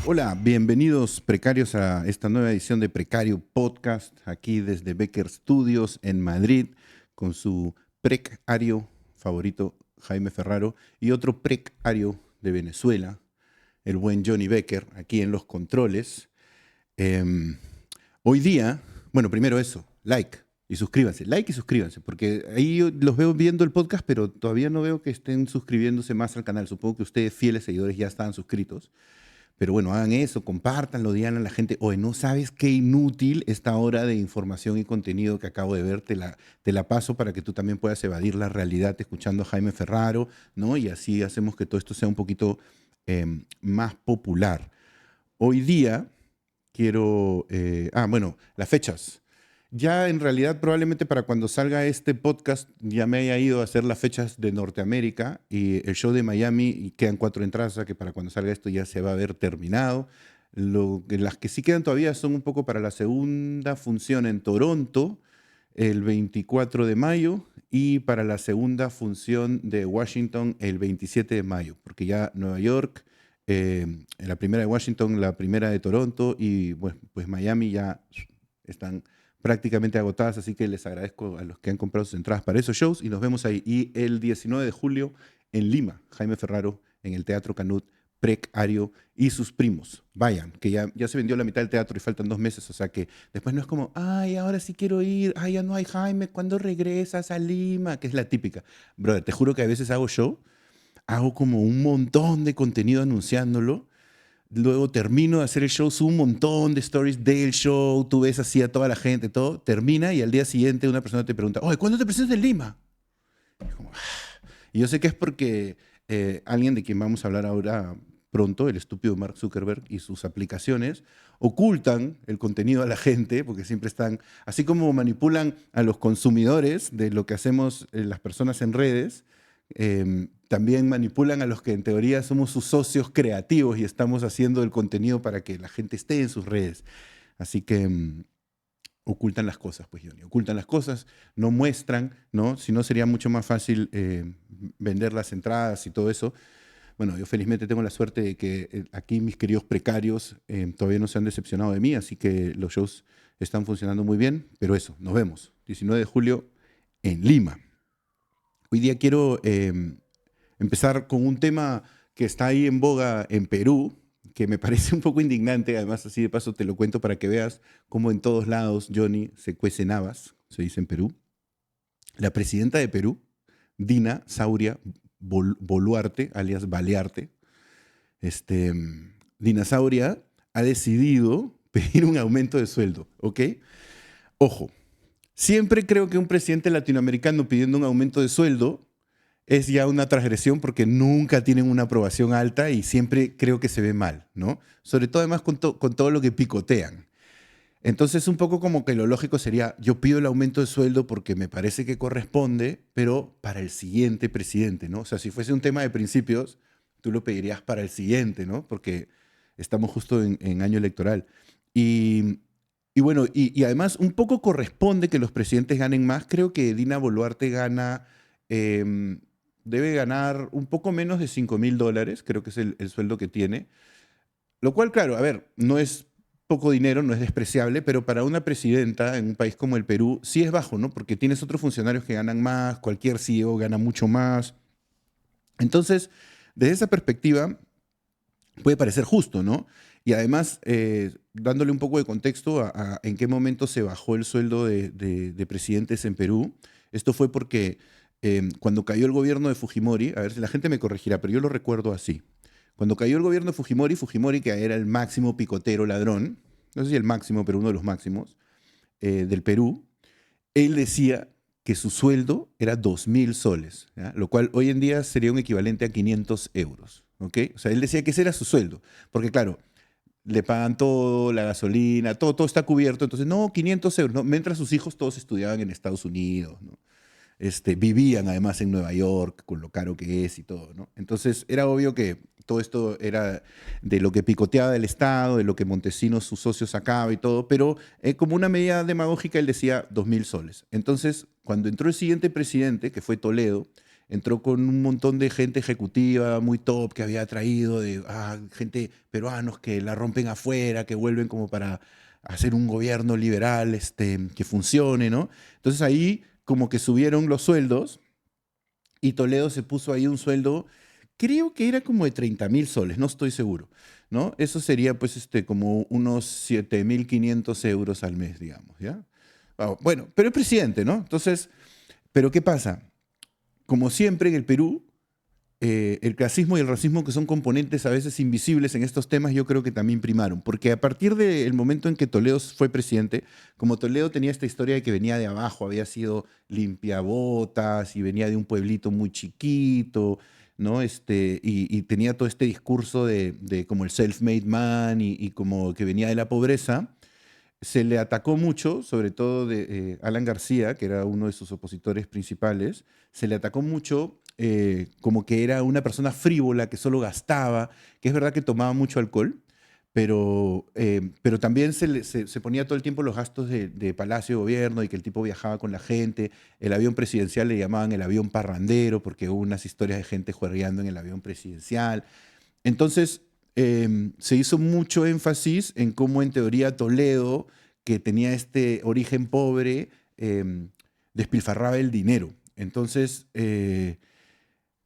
Hola, bienvenidos precarios a esta nueva edición de Precario Podcast, aquí desde Becker Studios en Madrid, con su precario favorito Jaime Ferraro y otro precario de Venezuela, el buen Johnny Becker, aquí en los controles. Hoy día, bueno, primero eso, like y suscríbanse, porque ahí yo los veo viendo el podcast, pero todavía no veo que estén suscribiéndose más al canal. Supongo que ustedes, fieles seguidores, ya están suscritos. Pero bueno, hagan eso, compártanlo, digan a la gente, oye, no sabes qué inútil esta hora de información y contenido que acabo de ver, te la paso para que tú también puedas evadir la realidad escuchando a Jaime Ferraro, ¿no? Y así hacemos que todo esto sea un poquito más popular. Hoy día quiero, bueno, las fechas. Ya en realidad probablemente para cuando salga este podcast ya me haya ido a hacer las fechas de Norteamérica y el show de Miami y quedan 4 entradas, o sea que para cuando salga esto ya se va a haber terminado. Las que sí quedan todavía son un poco para la segunda función en Toronto el 24 de mayo y para la segunda función de Washington el 27 de mayo, porque ya Nueva York, la primera de Washington, la primera de Toronto y bueno, pues Miami ya están prácticamente agotadas, así que les agradezco a los que han comprado sus entradas para esos shows y nos vemos ahí. Y el 19 de julio en Lima, Jaime Ferraro en el Teatro Canut, Precario y sus primos. Vayan, que ya se vendió la mitad del teatro y faltan 2 meses, o sea que después no es como, ay, ahora sí quiero ir, ay, ya no hay Jaime, ¿cuándo regresas a Lima? Que es la típica. Brother, te juro que a veces hago show, hago como un montón de contenido anunciándolo. Luego termino de hacer el show, subo un montón de stories del show, tú ves así a toda la gente, todo, termina y al día siguiente una persona te pregunta, oye, ¿cuándo te presentas en Lima? Y, como, y yo sé que es porque alguien de quien vamos a hablar ahora pronto, el estúpido Mark Zuckerberg y sus aplicaciones, ocultan el contenido a la gente, porque siempre están, así como manipulan a los consumidores de lo que hacemos las personas en redes, también manipulan a los que en teoría somos sus socios creativos y estamos haciendo el contenido para que la gente esté en sus redes. Así que ocultan las cosas, pues, Johnny, ocultan las cosas, no muestran, ¿no? Si no sería mucho más fácil vender las entradas y todo eso. Bueno, yo felizmente tengo la suerte de que aquí mis queridos precarios todavía no se han decepcionado de mí, así que los shows están funcionando muy bien, pero eso, nos vemos. 19 de julio en Lima. Hoy día quiero empezar con un tema que está ahí en boga en Perú, que me parece un poco indignante, además así de paso te lo cuento para que veas cómo en todos lados, Johnny, se cuecen habas, se dice en Perú. La presidenta de Perú, Dina Sauria Boluarte, alias Balearte, este, Dina Sauria ha decidido pedir un aumento de sueldo, ¿ok? Ojo, siempre creo que un presidente latinoamericano pidiendo un aumento de sueldo es ya una transgresión porque nunca tienen una aprobación alta y siempre creo que se ve mal, ¿no? Sobre todo además con todo lo que picotean. Entonces un poco como que lo lógico sería, yo pido el aumento de sueldo porque me parece que corresponde, pero para el siguiente presidente, ¿no? O sea, si fuese un tema de principios, tú lo pedirías para el siguiente, ¿no? Porque estamos justo en año electoral. Y, y bueno, y además un poco corresponde que los presidentes ganen más. Creo que Dina Boluarte gana, debe ganar un poco menos de $5.000, creo que es el sueldo que tiene. Lo cual, claro, a ver, no es poco dinero, no es despreciable, pero para una presidenta en un país como el Perú sí es bajo, ¿no? Porque tienes otros funcionarios que ganan más, cualquier CEO gana mucho más. Entonces, desde esa perspectiva, puede parecer justo, ¿no? Y además, dándole un poco de contexto a en qué momento se bajó el sueldo de presidentes en Perú, esto fue porque cuando cayó el gobierno de Fujimori, a ver si la gente me corregirá, pero yo lo recuerdo así. Cuando cayó el gobierno de Fujimori, Fujimori, que era el máximo picotero ladrón, no sé si el máximo, pero uno de los máximos del Perú, él decía que su sueldo era 2.000 soles, ¿ya? Lo cual hoy en día sería un equivalente a 500 euros. ¿Ok? O sea, él decía que ese era su sueldo, porque claro, le pagan todo, la gasolina, todo está cubierto, entonces no, 500 euros, ¿no? Mientras sus hijos todos estudiaban en Estados Unidos, ¿no? vivían además en Nueva York, con lo caro que es y todo, ¿no? Entonces era obvio que todo esto era de lo que picoteaba el Estado, de lo que Montesinos, sus socios, sacaba y todo, pero como una medida demagógica él decía 2.000 soles. Entonces, cuando entró el siguiente presidente, que fue Toledo, entró con un montón de gente ejecutiva muy top que había traído, de gente peruanos que la rompen afuera, que vuelven como para hacer un gobierno liberal que funcione, ¿no? Entonces ahí como que subieron los sueldos y Toledo se puso ahí un sueldo, creo que era como de 30.000 soles, no estoy seguro, ¿no? Eso sería pues como unos 7.500 euros al mes, digamos, ¿ya? Bueno, pero es presidente, ¿no? Entonces, ¿pero qué pasa? Como siempre en el Perú, el clasismo y el racismo, que son componentes a veces invisibles en estos temas, yo creo que también primaron. Porque a partir del momento en que Toledo fue presidente, como Toledo tenía esta historia de que venía de abajo, había sido limpiabotas y venía de un pueblito muy chiquito, ¿no? Y tenía todo este discurso de como el self-made man y como que venía de la pobreza, se le atacó mucho, sobre todo de Alan García, que era uno de sus opositores principales, se le atacó mucho como que era una persona frívola, que solo gastaba, que es verdad que tomaba mucho alcohol, pero también se ponía todo el tiempo los gastos de Palacio de Gobierno y que el tipo viajaba con la gente. El avión presidencial le llamaban el avión parrandero porque hubo unas historias de gente juergueando en el avión presidencial. Entonces, se hizo mucho énfasis en cómo en teoría Toledo, que tenía este origen pobre, despilfarraba el dinero. Entonces,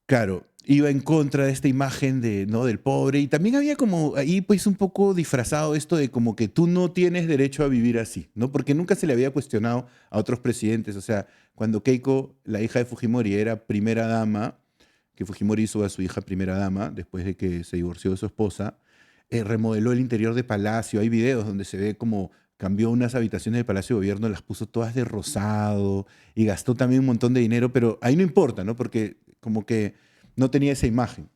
claro, iba en contra de esta imagen ¿no? del pobre y también había como ahí pues un poco disfrazado esto de como que tú no tienes derecho a vivir así, ¿no? Porque nunca se le había cuestionado a otros presidentes. O sea, cuando Keiko, la hija de Fujimori, era primera dama, que Fujimori hizo a su hija primera dama después de que se divorció de su esposa, remodeló el interior de Palacio. Hay videos donde se ve como cambió unas habitaciones del Palacio de Gobierno, las puso todas de rosado y gastó también un montón de dinero, pero ahí no importa, ¿no? Porque como que no tenía esa imagen.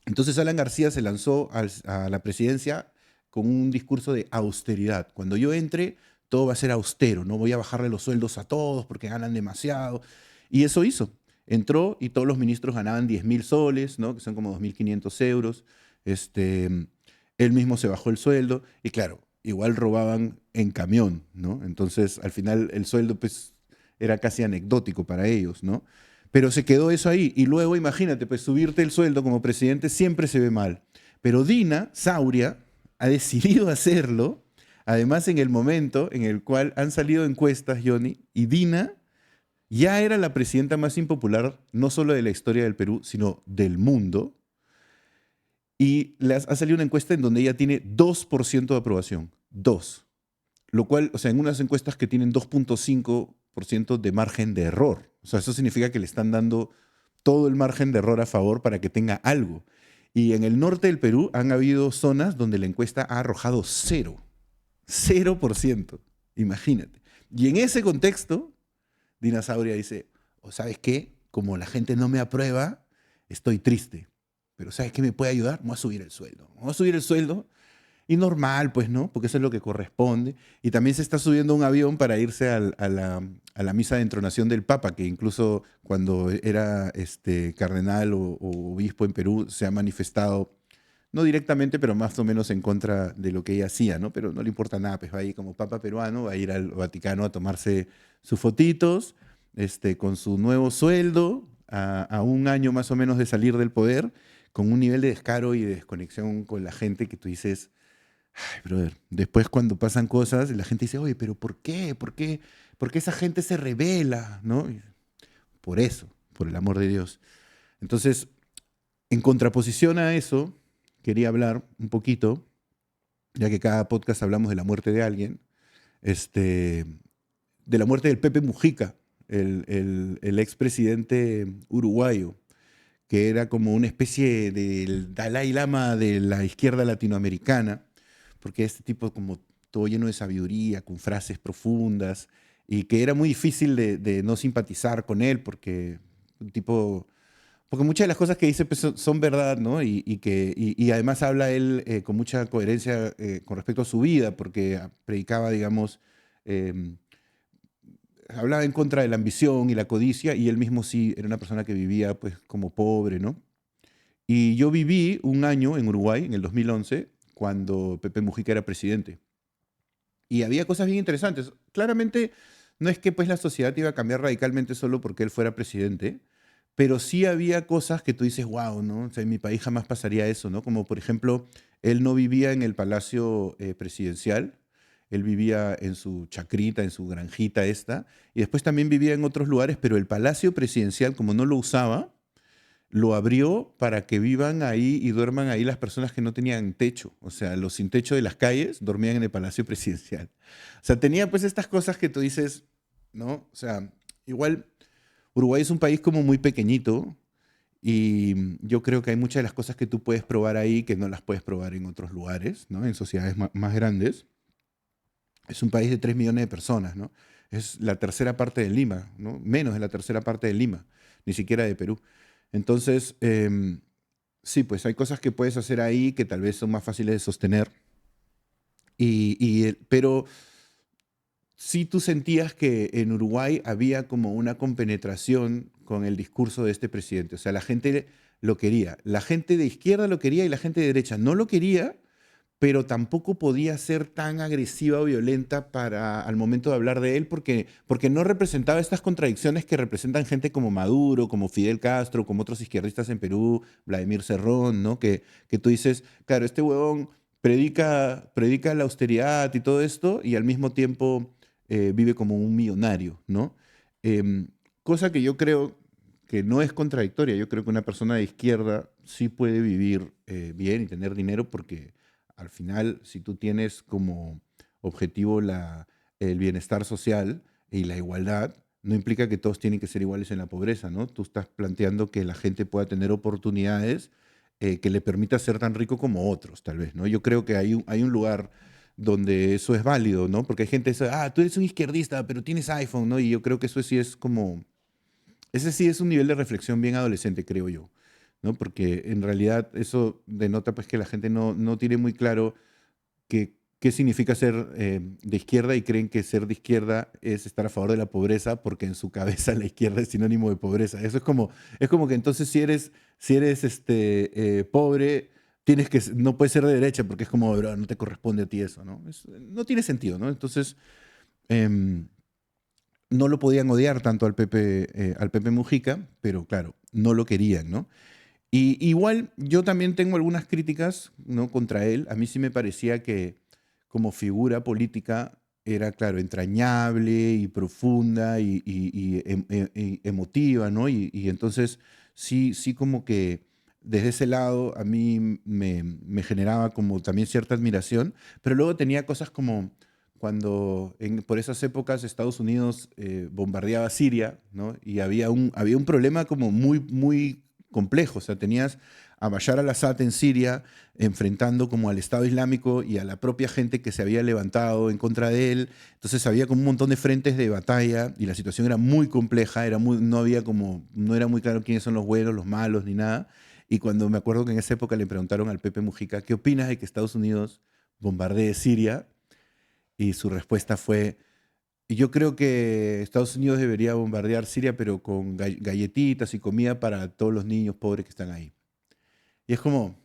Entonces Alan García se lanzó a la presidencia con un discurso de austeridad. Cuando yo entre, todo va a ser austero, no voy a bajarle los sueldos a todos porque ganan demasiado. Y eso hizo. Entró y todos los ministros ganaban 10.000 soles, ¿no? Que son como 2.500 euros. Él mismo se bajó el sueldo y claro, igual robaban en camión, ¿no? Entonces, al final el sueldo pues era casi anecdótico para ellos, ¿no? Pero se quedó eso ahí. Y luego, imagínate, pues subirte el sueldo como presidente siempre se ve mal. Pero Dina Sauria ha decidido hacerlo, además en el momento en el cual han salido encuestas, Johnny, y Dina ya era la presidenta más impopular, no solo de la historia del Perú, sino del mundo. Y ha salido una encuesta en donde ella tiene 2% de aprobación. 2. Lo cual, o sea, en unas encuestas que tienen 2.5% de margen de error. O sea, eso significa que le están dando todo el margen de error a favor para que tenga algo. Y en el norte del Perú han habido zonas donde la encuesta ha arrojado 0. 0%. Imagínate. Y en ese contexto, Dina Sauria dice, ¿o sabes qué? Como la gente no me aprueba, estoy triste. Pero ¿sabes qué me puede ayudar? Vamos a subir el sueldo. Vamos a subir el sueldo y normal, pues, ¿no? Porque eso es lo que corresponde. Y también se está subiendo un avión para irse a la misa de entronación del Papa, que incluso cuando era cardenal o obispo en Perú se ha manifestado, no directamente, pero más o menos en contra de lo que ella hacía, ¿no? Pero no le importa nada, pues va a ir como Papa peruano, va a ir al Vaticano a tomarse sus fotitos, con su nuevo sueldo, a un año más o menos de salir del poder, con un nivel de descaro y de desconexión con la gente que tú dices, ay, brother, después cuando pasan cosas, la gente dice, oye, pero ¿por qué? ¿Por qué? ¿Por qué esa gente se revela? ¿No? Por eso, por el amor de Dios. Entonces, en contraposición a eso, quería hablar un poquito, ya que cada podcast hablamos de la muerte de alguien, este, de la muerte del Pepe Mujica, el expresidente uruguayo, que era como una especie del Dalai Lama de la izquierda latinoamericana, porque este tipo como todo lleno de sabiduría, con frases profundas, y que era muy difícil de no simpatizar con él, porque un tipo, porque muchas de las cosas que dice pues, son verdad, ¿no? Y además habla él con mucha coherencia con respecto a su vida, porque predicaba, digamos, em, hablaba en contra de la ambición y la codicia, y él mismo sí era una persona que vivía pues como pobre, ¿no? Y yo viví un año en Uruguay, en el 2011, cuando Pepe Mujica era presidente. Y había cosas bien interesantes. Claramente no es que pues la sociedad iba a cambiar radicalmente solo porque él fuera presidente, pero sí había cosas que tú dices, wow, ¿no? O sea, en mi país jamás pasaría eso, ¿no? Como por ejemplo, él no vivía en el palacio presidencial, él vivía en su chacrita, en su granjita esta, y después también vivía en otros lugares, pero el palacio presidencial, como no lo usaba, lo abrió para que vivan ahí y duerman ahí las personas que no tenían techo. O sea, los sin techo de las calles dormían en el Palacio Presidencial. O sea, tenía pues estas cosas que tú dices, ¿no? O sea, igual Uruguay es un país como muy pequeñito y yo creo que hay muchas de las cosas que tú puedes probar ahí que no las puedes probar en otros lugares, ¿no? En sociedades más grandes. Es un país de 3 millones de personas, ¿no? Es la tercera parte de Lima, ¿no? Menos de la tercera parte de Lima, ni siquiera de Perú. Entonces, sí, pues hay cosas que puedes hacer ahí que tal vez son más fáciles de sostener, pero sí tú sentías que en Uruguay había como una compenetración con el discurso de este presidente. O sea, la gente lo quería. La gente de izquierda lo quería y la gente de derecha no lo quería, pero tampoco podía ser tan agresiva o violenta al momento de hablar de él porque no representaba estas contradicciones que representan gente como Maduro, como Fidel Castro, como otros izquierdistas en Perú, Vladimir Cerrón, ¿no? Que tú dices, claro, este huevón predica la austeridad y todo esto y al mismo tiempo vive como un millonario, ¿no? Em, Cosa que yo creo que no es contradictoria. Yo creo que una persona de izquierda sí puede vivir bien y tener dinero porque al final, si tú tienes como objetivo el bienestar social y la igualdad, no implica que todos tienen que ser iguales en la pobreza, ¿no? Tú estás planteando que la gente pueda tener oportunidades que le permita ser tan rico como otros, tal vez, ¿no? Yo creo que hay un lugar donde eso es válido, ¿no? Porque hay gente que dice, tú eres un izquierdista, pero tienes iPhone, ¿no? Y yo creo que eso sí es como, ese sí es un nivel de reflexión bien adolescente, creo yo, ¿no? Porque en realidad eso denota pues que la gente no tiene muy claro qué significa ser de izquierda y creen que ser de izquierda es estar a favor de la pobreza porque en su cabeza la izquierda es sinónimo de pobreza. Eso es como que entonces si eres pobre, no puedes ser de derecha porque es como, "Bro, no te corresponde a ti eso, ¿no? No tiene sentido, ¿no? Entonces, em, no lo podían odiar tanto al Pepe Mujica, pero claro, no lo querían, ¿no? Y igual yo también tengo algunas críticas, ¿no? Contra él. A mí sí me parecía que como figura política era, claro, entrañable y profunda y emotiva, ¿no? Y entonces sí como que desde ese lado a mí me generaba como también cierta admiración, pero luego tenía cosas como cuando por esas épocas Estados Unidos bombardeaba Siria, ¿no? Y había un problema como muy complejo. O sea, tenías a Bashar al-Assad en Siria enfrentando como al Estado Islámico y a la propia gente que se había levantado en contra de él. Entonces había como un montón de frentes de batalla y la situación era muy compleja, no era muy claro quiénes son los buenos, los malos, ni nada. Y cuando me acuerdo que en esa época le preguntaron al Pepe Mujica, ¿qué opinas de que Estados Unidos bombardee Siria? Y su respuesta fue, yo creo que Estados Unidos debería bombardear Siria, pero con galletitas y comida para todos los niños pobres que están ahí. Y es como,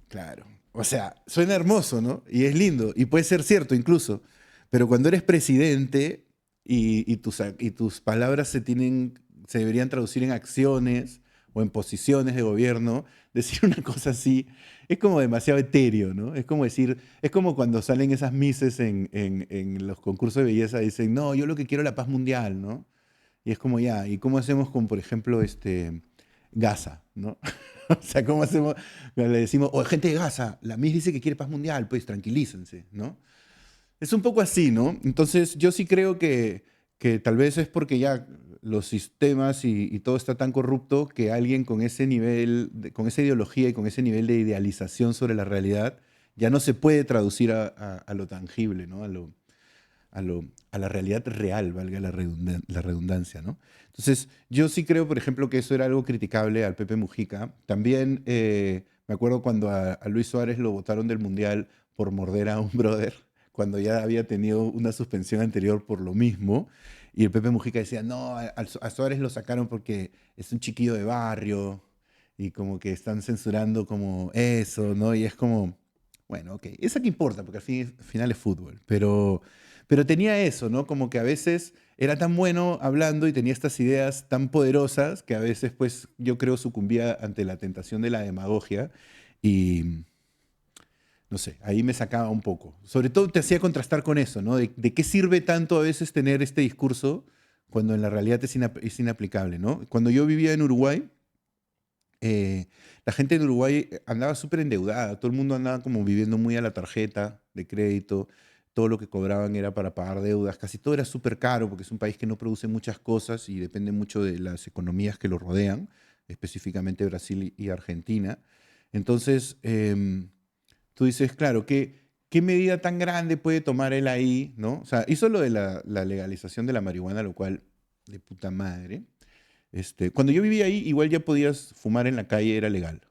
claro, o sea, suena hermoso, ¿no? Y es lindo, y puede ser cierto incluso, pero cuando eres presidente y tus palabras se deberían traducir en acciones o en posiciones de gobierno, decir una cosa así es como demasiado etéreo, ¿no? Es como decir, es como cuando salen esas mises en los concursos de belleza, dicen, no, yo lo que quiero es la paz mundial, ¿no? Y es como ya, ¿y cómo hacemos con, por ejemplo, Gaza, ¿no? O sea, ¿cómo hacemos? Le decimos, o gente de Gaza, la Miss dice que quiere paz mundial, pues tranquilícense, ¿no? Es un poco así, ¿no? Entonces, yo sí creo que tal vez es porque ya los sistemas y todo está tan corrupto que alguien con ese nivel, con esa ideología y con ese nivel de idealización sobre la realidad ya no se puede traducir a lo tangible, ¿no? A la realidad real, valga la redundancia, ¿no? Entonces, yo sí creo, por ejemplo, que eso era algo criticable al Pepe Mujica. También me acuerdo cuando a Luis Suárez lo votaron del Mundial por morder a un brother, cuando ya había tenido una suspensión anterior por lo mismo. Y el Pepe Mujica decía, no, a Suárez lo sacaron porque es un chiquillo de barrio y como que están censurando como eso, ¿no? Y es como, bueno, ok, ¿eso qué importa? Porque al final es fútbol, pero tenía eso, ¿no? Como que a veces era tan bueno hablando y tenía estas ideas tan poderosas que a veces, pues, yo creo sucumbía ante la tentación de la demagogia y, no sé, ahí me sacaba un poco. Sobre todo te hacía contrastar con eso, ¿no? De qué sirve tanto a veces tener este discurso cuando en la realidad es inaplicable, ¿no? Cuando yo vivía en Uruguay, eh, la gente en Uruguay andaba súper endeudada, todo el mundo andaba como viviendo muy a la tarjeta de crédito, todo lo que cobraban era para pagar deudas, casi todo era súper caro porque es un país que no produce muchas cosas y depende mucho de las economías que lo rodean, específicamente Brasil y Argentina. Entonces, tú dices, claro, ¿qué medida tan grande puede tomar él ahí, ¿no? O sea, hizo lo de la legalización de la marihuana, lo cual, de puta madre. Cuando yo vivía ahí, igual ya podías fumar en la calle, era legal.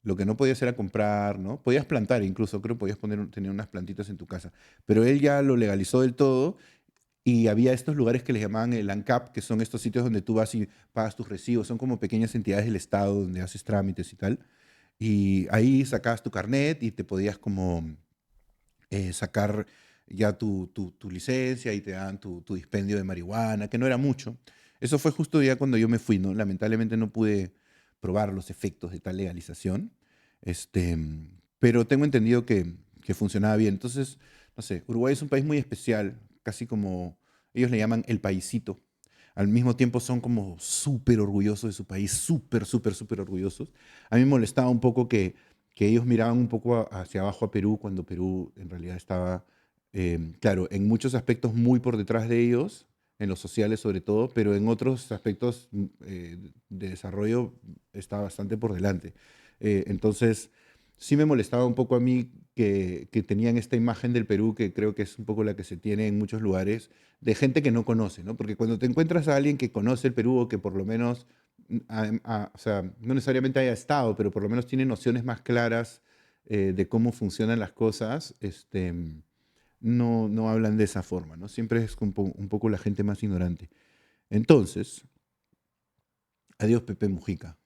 Lo que no podías era comprar, ¿no? Podías plantar incluso, creo que podías tener unas plantitas en tu casa. Pero él ya lo legalizó del todo y había estos lugares que les llamaban el ANCAP, que son estos sitios donde tú vas y pagas tus recibos. Son como pequeñas entidades del Estado donde haces trámites y tal. Y ahí sacabas tu carnet y te podías como sacar ya tu licencia y te dan tu dispendio de marihuana, que no era mucho. Eso fue justo ya cuando yo me fui, ¿no? Lamentablemente no pude probar los efectos de tal legalización, este, pero tengo entendido que funcionaba bien. Entonces, no sé, Uruguay es un país muy especial, casi como ellos le llaman el paisito. Al mismo tiempo son como súper orgullosos de su país, súper, súper, súper orgullosos. A mí me molestaba un poco que ellos miraban un poco hacia abajo a Perú cuando Perú en realidad estaba, claro, en muchos aspectos muy por detrás de ellos, en los sociales sobre todo, pero en otros aspectos de desarrollo está bastante por delante. Entonces, sí me molestaba un poco a mí que tenían esta imagen del Perú, que creo que es un poco la que se tiene en muchos lugares, de gente que no conoce, ¿no? Porque cuando te encuentras a alguien que conoce el Perú o que por lo menos o sea, no necesariamente haya estado, pero por lo menos tiene nociones más claras de cómo funcionan las cosas, no hablan de esa forma, ¿no? Siempre es un poco la gente más ignorante. Entonces, adiós Pepe Mujica.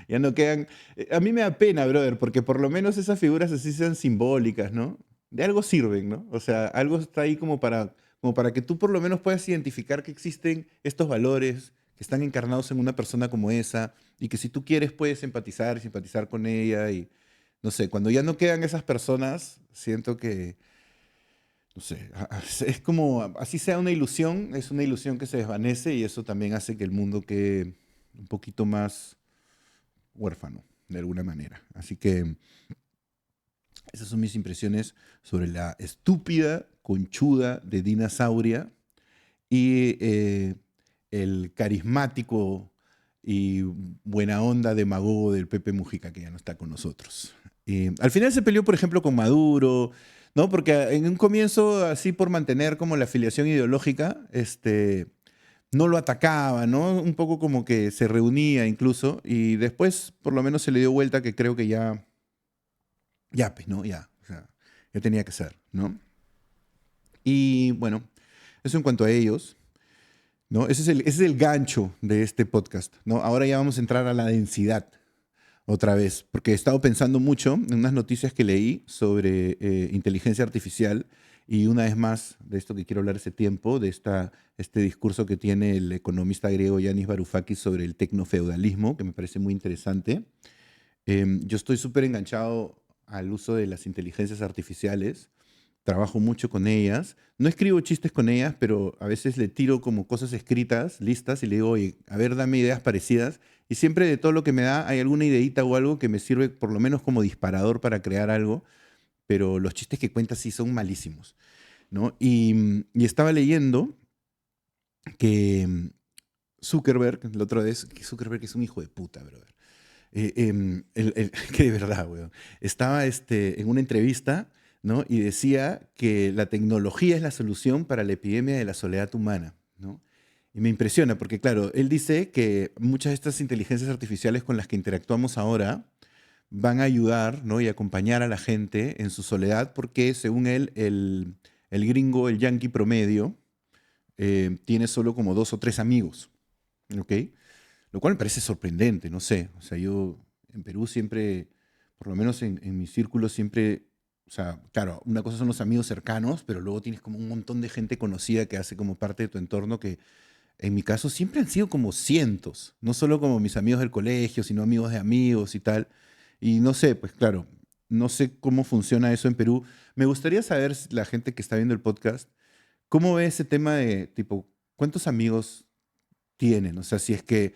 Ya no quedan. A mí me da pena, brother, porque por lo menos esas figuras así sean simbólicas, ¿no? De algo sirven, ¿no? O sea, algo está ahí como para que tú por lo menos puedas identificar que existen estos valores que están encarnados en una persona como esa y que si tú quieres puedes empatizar y simpatizar con ella y no sé, cuando ya no quedan esas personas, siento que, no sé, es como, así sea una ilusión, es una ilusión que se desvanece y eso también hace que el mundo quede un poquito más huérfano, de alguna manera. Así que esas son mis impresiones sobre la estúpida conchuda de Dinosauria y el carismático y buena onda demagogo del Pepe Mujica, que ya no está con nosotros. Al final se peleó, por ejemplo, con Maduro, ¿no? Porque en un comienzo, así por mantener como la afiliación ideológica, no lo atacaba, ¿no? Un poco como que se reunía incluso, y después por lo menos se le dio vuelta que creo que ya, pues, ¿no? Ya, o sea, ya tenía que ser, ¿no? Y bueno, eso en cuanto a ellos, ¿no? Ese es el gancho de este podcast, ¿no? Ahora ya vamos a entrar a la densidad otra vez, porque he estado pensando mucho en unas noticias que leí sobre inteligencia artificial y una vez más de esto que quiero hablar ese tiempo, de este discurso que tiene el economista griego Yanis Varoufakis sobre el tecnofeudalismo, que me parece muy interesante. Yo estoy súper enganchado al uso de las inteligencias artificiales, trabajo mucho con ellas. No escribo chistes con ellas, pero a veces le tiro como cosas escritas, listas, y le digo, oye, a ver, dame ideas parecidas. Y siempre de todo lo que me da hay alguna ideita o algo que me sirve por lo menos como disparador para crear algo, pero los chistes que cuenta sí son malísimos, ¿no? Y estaba leyendo que Zuckerberg, la otra vez, que Zuckerberg es un hijo de puta, brother. Que de verdad, weón. Estaba en una entrevista, ¿no? Y decía que la tecnología es la solución para la epidemia de la soledad humana, ¿no? Y me impresiona porque, claro, él dice que muchas de estas inteligencias artificiales con las que interactuamos ahora van a ayudar, ¿no? Y acompañar a la gente en su soledad, porque según él, el gringo, el yanqui promedio, tiene solo como 2 o 3 amigos, ¿ok? Lo cual me parece sorprendente, no sé. O sea, yo en Perú siempre, por lo menos en mi círculo, siempre, o sea, claro, una cosa son los amigos cercanos, pero luego tienes como un montón de gente conocida que hace como parte de tu entorno que en mi caso siempre han sido como cientos, no solo como mis amigos del colegio, sino amigos de amigos y tal. Y no sé, pues claro, no sé cómo funciona eso en Perú. Me gustaría saber, la gente que está viendo el podcast, cómo ve ese tema de, tipo, ¿cuántos amigos tienen? O sea, si es que,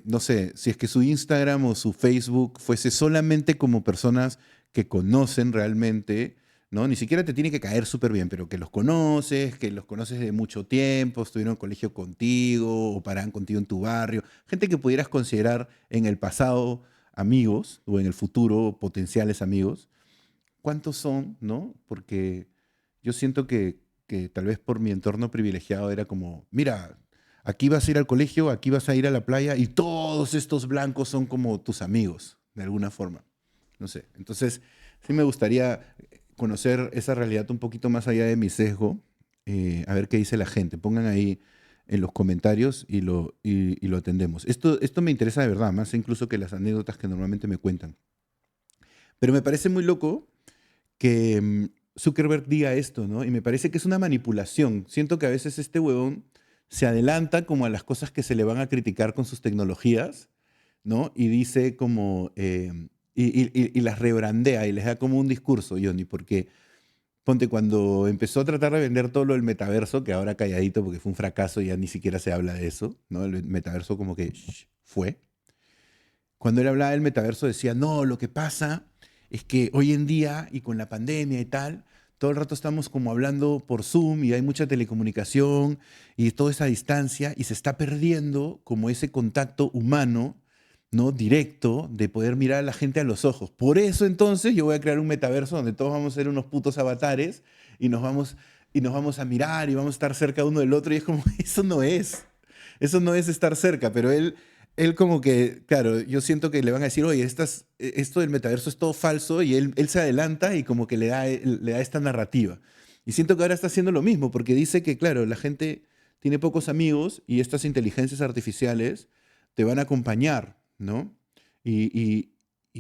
no sé, si es que su Instagram o su Facebook fuese solamente como personas que conocen realmente, ¿no? Ni siquiera te tiene que caer súper bien, pero que los conoces de mucho tiempo, estuvieron en colegio contigo o paraban contigo en tu barrio, gente que pudieras considerar en el pasado amigos o en el futuro potenciales amigos. ¿Cuántos son, no? Porque yo siento que tal vez por mi entorno privilegiado era como, mira, aquí vas a ir al colegio, aquí vas a ir a la playa y todos estos blancos son como tus amigos, de alguna forma. No sé. Entonces, sí me gustaría conocer esa realidad un poquito más allá de mi sesgo, a ver qué dice la gente. Pongan ahí en los comentarios y lo atendemos. Esto me interesa de verdad, más incluso que las anécdotas que normalmente me cuentan. Pero me parece muy loco que Zuckerberg diga esto, ¿no? Y me parece que es una manipulación. Siento que a veces este huevón se adelanta como a las cosas que se le van a criticar con sus tecnologías, ¿no? Y dice como, y las rebrandea y les da como un discurso, Johnny, porque ponte cuando empezó a tratar de vender todo lo del metaverso, que ahora calladito porque fue un fracaso, ya ni siquiera se habla de eso, ¿no? El metaverso como que fue. Cuando él hablaba del metaverso decía, no, lo que pasa es que hoy en día y con la pandemia y tal, todo el rato estamos como hablando por Zoom y hay mucha telecomunicación y toda esa distancia y se está perdiendo como ese contacto humano, ¿no? Directo de poder mirar a la gente a los ojos. Por eso entonces yo voy a crear un metaverso donde todos vamos a ser unos putos avatares y nos vamos a mirar y vamos a estar cerca uno del otro y es como, eso no es estar cerca, pero él como que, claro, yo siento que le van a decir, oye, esto del metaverso es todo falso y él se adelanta y como que le da esta narrativa. Y siento que ahora está haciendo lo mismo, porque dice que, claro, la gente tiene pocos amigos y estas inteligencias artificiales te van a acompañar, ¿no? Y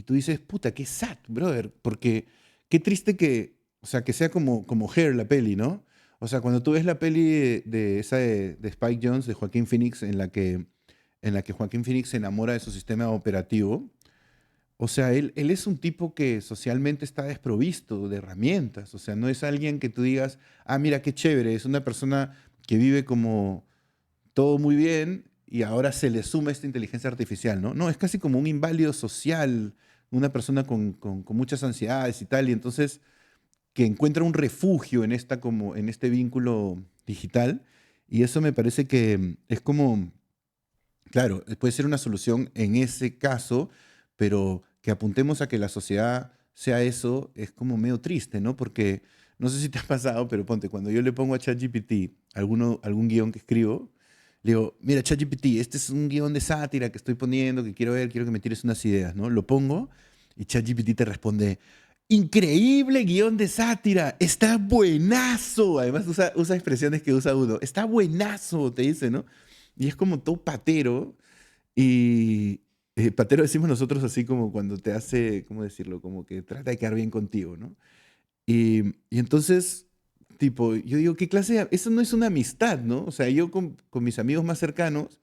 tú dices, puta, qué sad, brother, porque qué triste que, o sea, que sea como Hair la peli, ¿no? O sea, cuando tú ves la peli de esa de Spike Jonze, de Joaquín Phoenix, en la que Joaquín Phoenix se enamora de su sistema operativo. O sea, él es un tipo que socialmente está desprovisto de herramientas. O sea, no es alguien que tú digas, ah, mira qué chévere, es una persona que vive como todo muy bien y ahora se le suma esta inteligencia artificial, ¿no? No, es casi como un inválido social, una persona con muchas ansiedades y tal, y entonces que encuentra un refugio en este vínculo digital. Y eso me parece que es como claro, puede ser una solución en ese caso, pero que apuntemos a que la sociedad sea eso es como medio triste, ¿no? Porque no sé si te ha pasado, pero ponte, cuando yo le pongo a ChatGPT algún guión que escribo, le digo, mira, ChatGPT, este es un guión de sátira que estoy poniendo, que quiero ver, quiero que me tires unas ideas, ¿no? Lo pongo y ChatGPT te responde, increíble guión de sátira, está buenazo. Además usa expresiones que usa uno, está buenazo, te dice, ¿no? Y es como todo patero. Y patero decimos nosotros así como cuando te hace, ¿cómo decirlo? Como que trata de quedar bien contigo, ¿no? Y entonces, tipo, yo digo, ¿qué clase de... Eso no es una amistad, ¿no? O sea, yo con mis amigos más cercanos,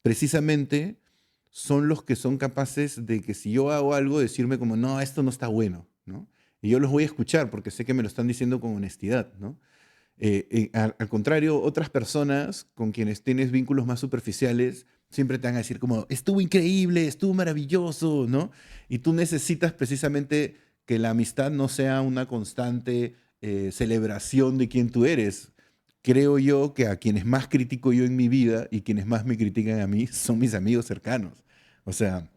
precisamente, son los que son capaces de que si yo hago algo, decirme como, no, esto no está bueno, ¿no? Y yo los voy a escuchar porque sé que me lo están diciendo con honestidad, ¿no? Al contrario, otras personas con quienes tienes vínculos más superficiales siempre te van a decir como, estuvo increíble, estuvo maravilloso, ¿no? Y tú necesitas precisamente que la amistad no sea una constante celebración de quién tú eres. Creo yo que a quienes más critico yo en mi vida y quienes más me critican a mí son mis amigos cercanos. O sea,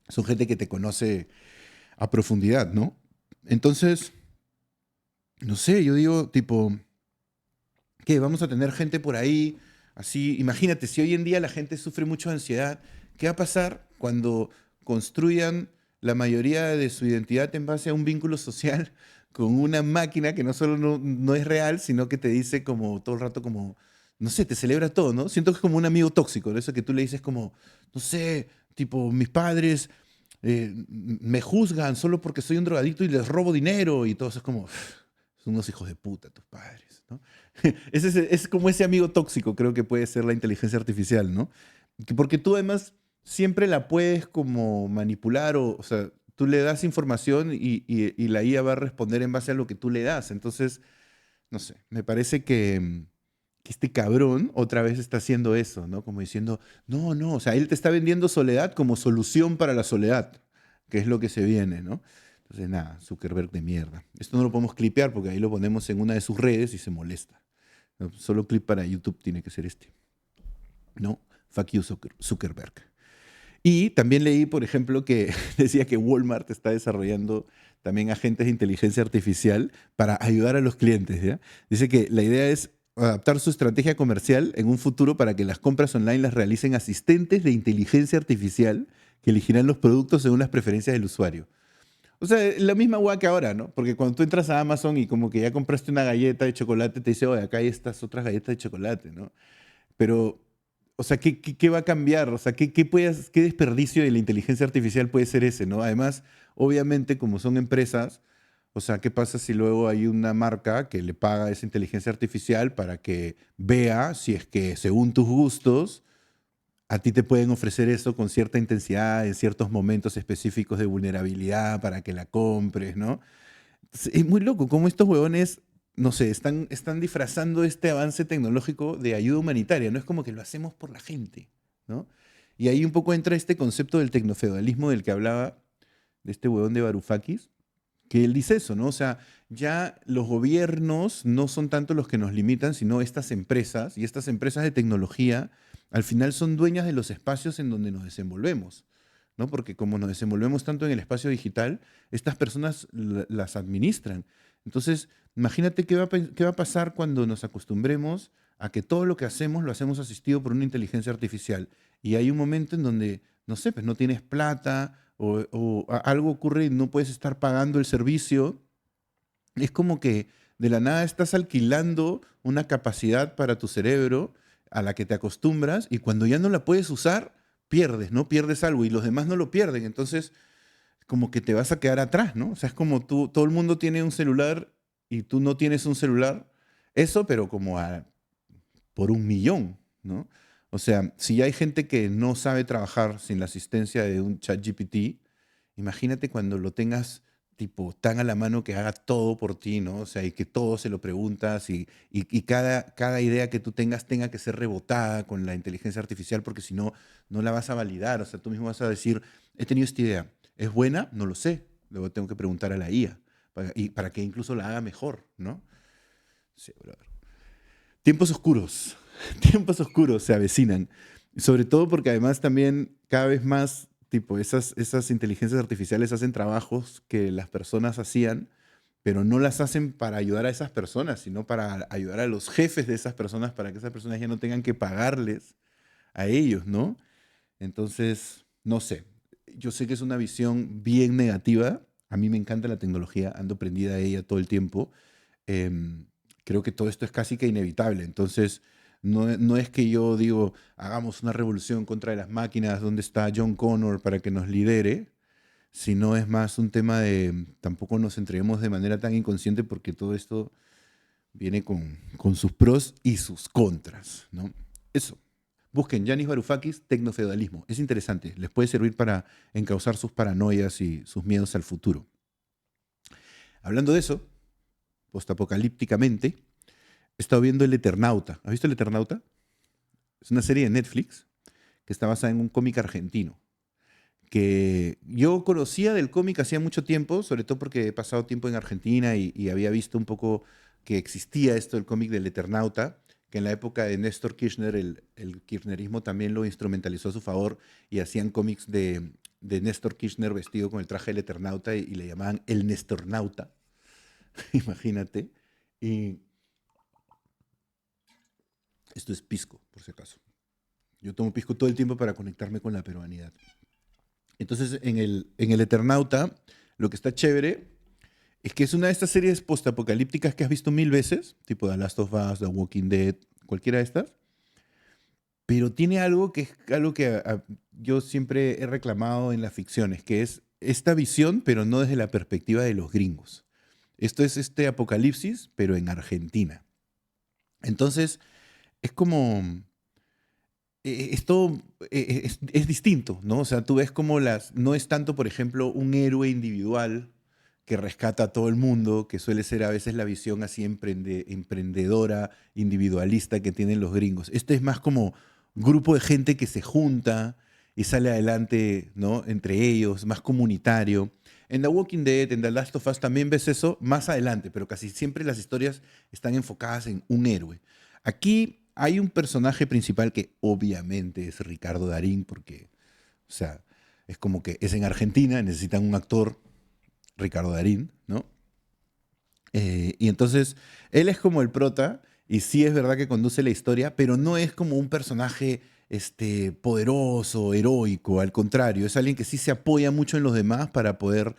son gente que te conoce a profundidad, ¿no? Entonces, no sé, yo digo, tipo, que vamos a tener gente por ahí, así, imagínate, si hoy en día la gente sufre mucho de ansiedad, ¿qué va a pasar cuando construyan la mayoría de su identidad en base a un vínculo social con una máquina que no solo no es real, sino que te dice como todo el rato como, no sé, te celebra todo, ¿no? Siento que es como un amigo tóxico, ¿no? Eso que tú le dices como, no sé, tipo, mis padres me juzgan solo porque soy un drogadicto y les robo dinero y todo eso es como, son unos hijos de puta tus padres, ¿no? Es como ese amigo tóxico, creo que puede ser la inteligencia artificial, ¿no? Porque tú además siempre la puedes como manipular o sea, tú le das información y la IA va a responder en base a lo que tú le das. Entonces, no sé, me parece que este cabrón otra vez está haciendo eso, ¿no? Como diciendo, no, no, o sea, él te está vendiendo soledad como solución para la soledad, que es lo que se viene, ¿no? Entonces, nada, Zuckerberg de mierda. Esto no lo podemos clipear porque ahí lo ponemos en una de sus redes y se molesta. No, solo clip para YouTube tiene que ser este. No, fuck you, Zuckerberg. Y también leí, por ejemplo, que decía que Walmart está desarrollando también agentes de inteligencia artificial para ayudar a los clientes, ¿ya? Dice que la idea es adaptar su estrategia comercial en un futuro para que las compras online las realicen asistentes de inteligencia artificial que elegirán los productos según las preferencias del usuario. O sea, la misma hueá que ahora, ¿no? Porque cuando tú entras a Amazon y como que ya compraste una galleta de chocolate, te dice, oye, acá hay estas otras galletas de chocolate, ¿no? Pero, o sea, ¿qué va a cambiar? O sea, ¿qué desperdicio de la inteligencia artificial puede ser ese, ¿no? Además, obviamente, como son empresas, o sea, ¿qué pasa si luego hay una marca que le paga a esa inteligencia artificial para que vea si es que, según tus gustos, a ti te pueden ofrecer eso con cierta intensidad en ciertos momentos específicos de vulnerabilidad para que la compres, ¿no? Es muy loco cómo estos huevones, no sé, están disfrazando este avance tecnológico de ayuda humanitaria. No es como que lo hacemos por la gente, ¿no? Y ahí un poco entra este concepto del tecnofeudalismo del que hablaba, de este huevón de Varoufakis, que él dice eso, ¿no? O sea, ya los gobiernos no son tanto los que nos limitan, sino estas empresas, y estas empresas de tecnología al final son dueñas de los espacios en donde nos desenvolvemos, ¿no? Porque como nos desenvolvemos tanto en el espacio digital, estas personas las administran. Entonces, imagínate qué va a pasar cuando nos acostumbremos a que todo lo que hacemos lo hacemos asistido por una inteligencia artificial. Y hay un momento en donde, no sé, pues no tienes plata algo ocurre y no puedes estar pagando el servicio. Es como que de la nada estás alquilando una capacidad para tu cerebro a la que te acostumbras y cuando ya no la puedes usar, pierdes, ¿no? Pierdes algo y los demás no lo pierden. Entonces, como que te vas a quedar atrás, ¿no? O sea, es como tú, todo el mundo tiene un celular y tú no tienes un celular. Eso, pero como por 1 millón, ¿no? O sea, si ya hay gente que no sabe trabajar sin la asistencia de un chat GPT, imagínate cuando lo tengas tipo tan a la mano que haga todo por ti, ¿no? O sea, y que todo se lo preguntas y cada idea que tú tengas tenga que ser rebotada con la inteligencia artificial porque si no, no la vas a validar. O sea, tú mismo vas a decir, he tenido esta idea, ¿es buena? No lo sé. Luego tengo que preguntar a la IA y para que incluso la haga mejor, ¿no? Sí, brother. Tiempos oscuros, tiempos oscuros se avecinan. Sobre todo porque además también cada vez más, tipo, esas inteligencias artificiales hacen trabajos que las personas hacían, pero no las hacen para ayudar a esas personas, sino para ayudar a los jefes de esas personas, para que esas personas ya no tengan que pagarles a ellos, ¿no? Entonces, no sé. Yo sé que es una visión bien negativa. A mí me encanta la tecnología, ando prendida a ella todo el tiempo, em, creo que todo esto es casi que inevitable. Entonces, no es que yo digo, hagamos una revolución contra las máquinas, ¿dónde está John Connor para que nos lidere? Sino es más un tema de tampoco nos entreguemos de manera tan inconsciente porque todo esto viene con sus pros y sus contras, ¿no? Eso. Busquen Yanis Varoufakis, Tecnofeudalismo. Es interesante, les puede servir para encauzar sus paranoias y sus miedos al futuro. Hablando de eso, postapocalípticamente, he estado viendo El Eternauta. ¿Has visto El Eternauta? Es una serie de Netflix que está basada en un cómic argentino. Que yo conocía del cómic hacía mucho tiempo, sobre todo porque he pasado tiempo en Argentina y había visto un poco que existía esto del cómic del Eternauta, que en la época de Néstor Kirchner el kirchnerismo también lo instrumentalizó a su favor y hacían cómics de Néstor Kirchner vestido con el traje del Eternauta y le llamaban el Nestornauta, imagínate. Y esto es pisco, por si acaso. Yo tomo pisco todo el tiempo para conectarme con la peruanidad. Entonces, en el Eternauta, lo que está chévere es que es una de estas series postapocalípticas que has visto mil veces, tipo The Last of Us, The Walking Dead, cualquiera de estas, pero tiene algo que es algo que yo siempre he reclamado en las ficciones, que es esta visión, pero no desde la perspectiva de los gringos. Esto es este apocalipsis, pero en Argentina. Entonces, es como, esto es distinto, ¿no? O sea, tú ves como no es tanto, por ejemplo, un héroe individual que rescata a todo el mundo, que suele ser a veces la visión así emprendedora, individualista que tienen los gringos. Este es más como grupo de gente que se junta y sale adelante, ¿no? Entre ellos, más comunitario. En The Walking Dead, en The Last of Us también ves eso más adelante, pero casi siempre las historias están enfocadas en un héroe. Aquí hay un personaje principal que obviamente es Ricardo Darín, porque, o sea, es como que es en Argentina, necesitan un actor, Ricardo Darín, ¿no? Y entonces, él es como el prota, y sí es verdad que conduce la historia, pero no es como un personaje poderoso, heroico, al contrario, es alguien que sí se apoya mucho en los demás para poder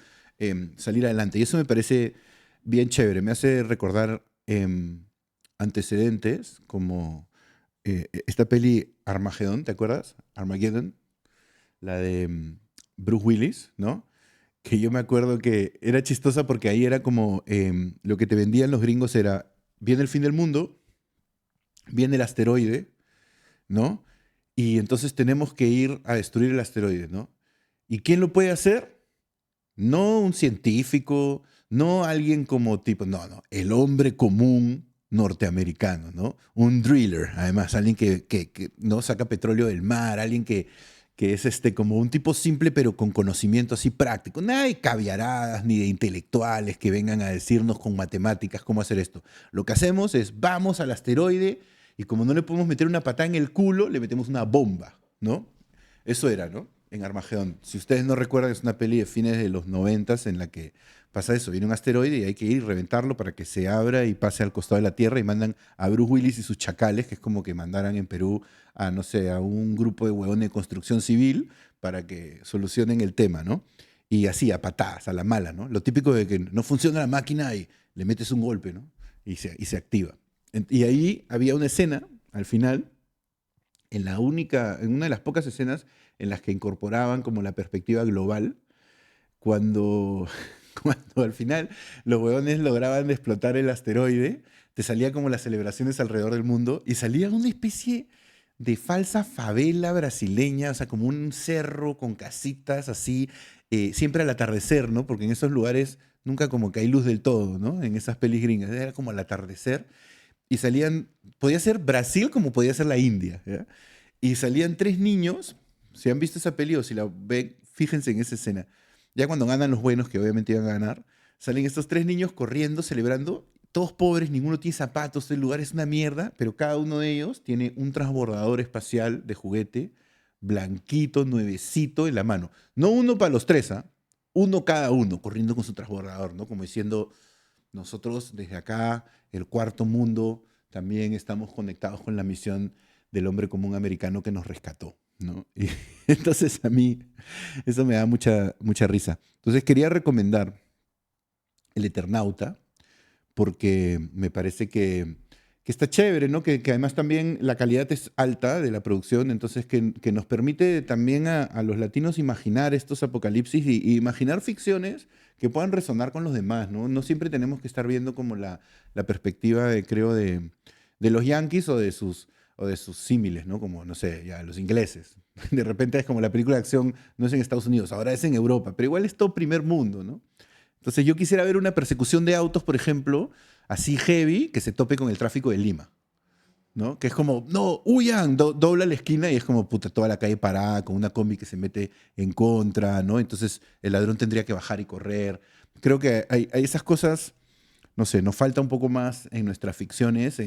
salir adelante. Y eso me parece bien chévere, me hace recordar antecedentes como esta peli Armageddon, ¿te acuerdas? Armageddon, la de Bruce Willis, ¿no? Que yo me acuerdo que era chistosa porque ahí era como lo que te vendían los gringos era, viene el fin del mundo, viene el asteroide, ¿no? Y entonces tenemos que ir a destruir el asteroide, ¿no? ¿Y quién lo puede hacer? No un científico, no alguien como tipo, no, no, el hombre común norteamericano, ¿no? Un driller, además, alguien que no saca petróleo del mar, alguien que es como un tipo simple pero con conocimiento así práctico. Nada de caviaradas ni de intelectuales que vengan a decirnos con matemáticas cómo hacer esto. Lo que hacemos es vamos al asteroide y como no le podemos meter una patada en el culo, le metemos una bomba, ¿no? Eso era, ¿no? En Armagedón. Si ustedes no recuerdan, es una peli de fines de los 90 en la que pasa eso. Viene un asteroide y hay que ir y reventarlo para que se abra y pase al costado de la Tierra y mandan a Bruce Willis y sus chacales, que es como que mandaran en Perú a, no sé, a un grupo de huevones de construcción civil para que solucionen el tema, ¿no? Y así, a patadas, a la mala, ¿no? Lo típico de que no funciona la máquina y le metes un golpe, ¿no? Y se activa. Y ahí había una escena, al final, en una de las pocas escenas en las que incorporaban como la perspectiva global, cuando, cuando al final los huevones lograban explotar el asteroide, te salía como las celebraciones alrededor del mundo y salía una especie de falsa favela brasileña, o sea, como un cerro con casitas así, siempre al atardecer, ¿no? Porque en esos lugares nunca como que hay luz del todo, ¿no? En esas pelis gringas, era como al atardecer y salían, podía ser Brasil como podía ser la India, ¿ya? Y salían tres niños, si han visto esa peli o si la ven, fíjense en esa escena. Ya cuando ganan los buenos, que obviamente iban a ganar, salen estos tres niños corriendo, celebrando, todos pobres, ninguno tiene zapatos, el lugar es una mierda, pero cada uno de ellos tiene un transbordador espacial de juguete, blanquito, nuevecito en la mano. No uno para los tres, ¿ah? Uno cada uno, corriendo con su transbordador, ¿no? Como diciendo, nosotros desde acá, el cuarto mundo, también estamos conectados con la misión del hombre común americano que nos rescató, ¿no? Y entonces a mí eso me da mucha risa. Entonces quería recomendar El Eternauta porque me parece que está chévere, ¿no? Que además también la calidad es alta de la producción, entonces que nos permite también a los latinos imaginar estos apocalipsis y imaginar ficciones que puedan resonar con los demás, ¿no? No siempre tenemos que estar viendo como la perspectiva, creo, de los yanquis o de sus símiles, ¿no? Como, no sé, ya los ingleses. De repente es como la película de acción no es en Estados Unidos, ahora es en Europa, pero igual es todo primer mundo, ¿no? Entonces yo quisiera ver una persecución de autos, por ejemplo, así heavy, que se tope con el tráfico de Lima, ¿no? Que es como, no, huyan, dobla la esquina y es como, puta, toda la calle parada con una combi que se mete en contra, ¿no? Entonces el ladrón tendría que bajar y correr. Creo que hay esas cosas, no sé, nos falta un poco más en nuestras ficciones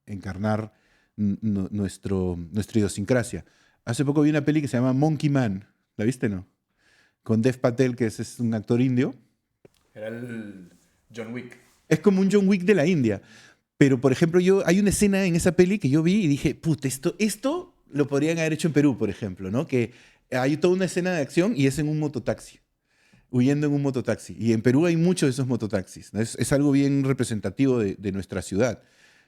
encarnar nuestra idiosincrasia. Hace poco vi una peli que se llama Monkey Man, ¿la viste, no? Con Dev Patel, que es un actor indio. Era el John Wick. Es como un John Wick de la India. Pero, por ejemplo, hay una escena en esa peli que yo vi y dije, puta, esto lo podrían haber hecho en Perú, por ejemplo, ¿no? Que hay toda una escena de acción y es en un mototaxi, huyendo en un mototaxi. Y en Perú hay muchos de esos mototaxis, ¿no? Es algo bien representativo de nuestra ciudad,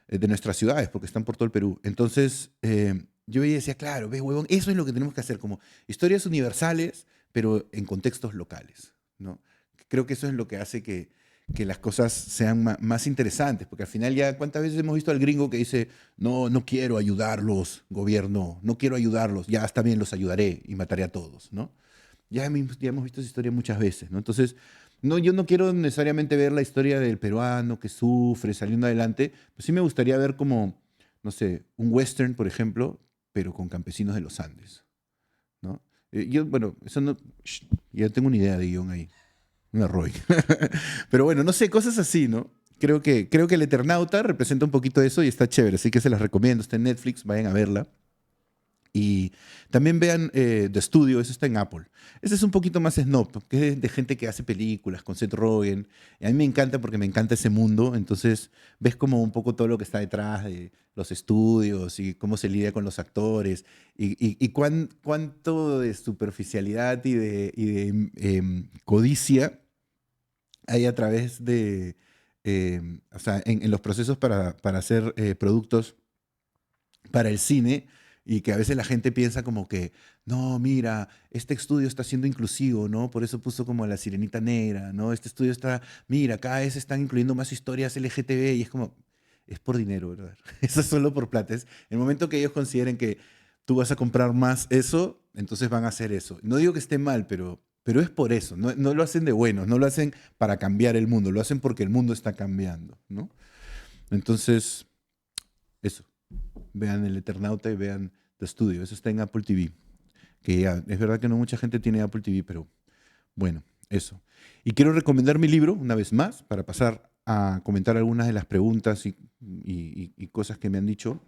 de nuestras ciudades, porque están por todo el Perú. Entonces, yo veía y decía, claro, ves, huevón, eso es lo que tenemos que hacer, como historias universales, pero en contextos locales, ¿no? Creo que eso es lo que hace que las cosas sean más interesantes, porque al final ya, ¿cuántas veces hemos visto al gringo que dice, no, no quiero ayudarlos, gobierno, no quiero ayudarlos, ya está bien, los ayudaré y mataré a todos, ¿no? Ya hemos visto esa historia muchas veces, ¿no? Entonces, no, yo no quiero necesariamente ver la historia del peruano que sufre saliendo adelante, pues sí me gustaría ver como, no sé, un western, por ejemplo, pero con campesinos de los Andes, ¿no? Bueno, eso no, ya tengo una idea de guión ahí, una Roy. Pero bueno, no sé, cosas así, ¿no? Creo que El Eternauta representa un poquito eso y está chévere, así que se las recomiendo, está en Netflix, vayan a verla. Y también vean The Studio, eso está en Apple. Ese es un poquito más snob, que es de gente que hace películas con Seth Rogen. Y a mí me encanta porque me encanta ese mundo. Entonces ves como un poco todo lo que está detrás de los estudios y cómo se lidia con los actores y cuánto de superficialidad y de codicia hay a través o sea, en los procesos para hacer productos para el cine y que a veces la gente piensa como que, no, mira, este estudio está siendo inclusivo, ¿no? Por eso puso como a la sirenita negra, ¿no? Este estudio está, mira, cada vez están incluyendo más historias LGTB y es como, es por dinero, ¿verdad? Eso es solo por plata. Es el momento que ellos consideren que tú vas a comprar más eso, entonces van a hacer eso. No digo que esté mal, pero es por eso. No, no lo hacen de buenos, no lo hacen para cambiar el mundo, lo hacen porque el mundo está cambiando, ¿no? Entonces, eso. Vean El Eternauta y vean The Studio. Eso está en Apple TV. Que ya, es verdad que no mucha gente tiene Apple TV, pero bueno, eso. Y quiero recomendar mi libro una vez más para pasar a comentar algunas de las preguntas y cosas que me han dicho.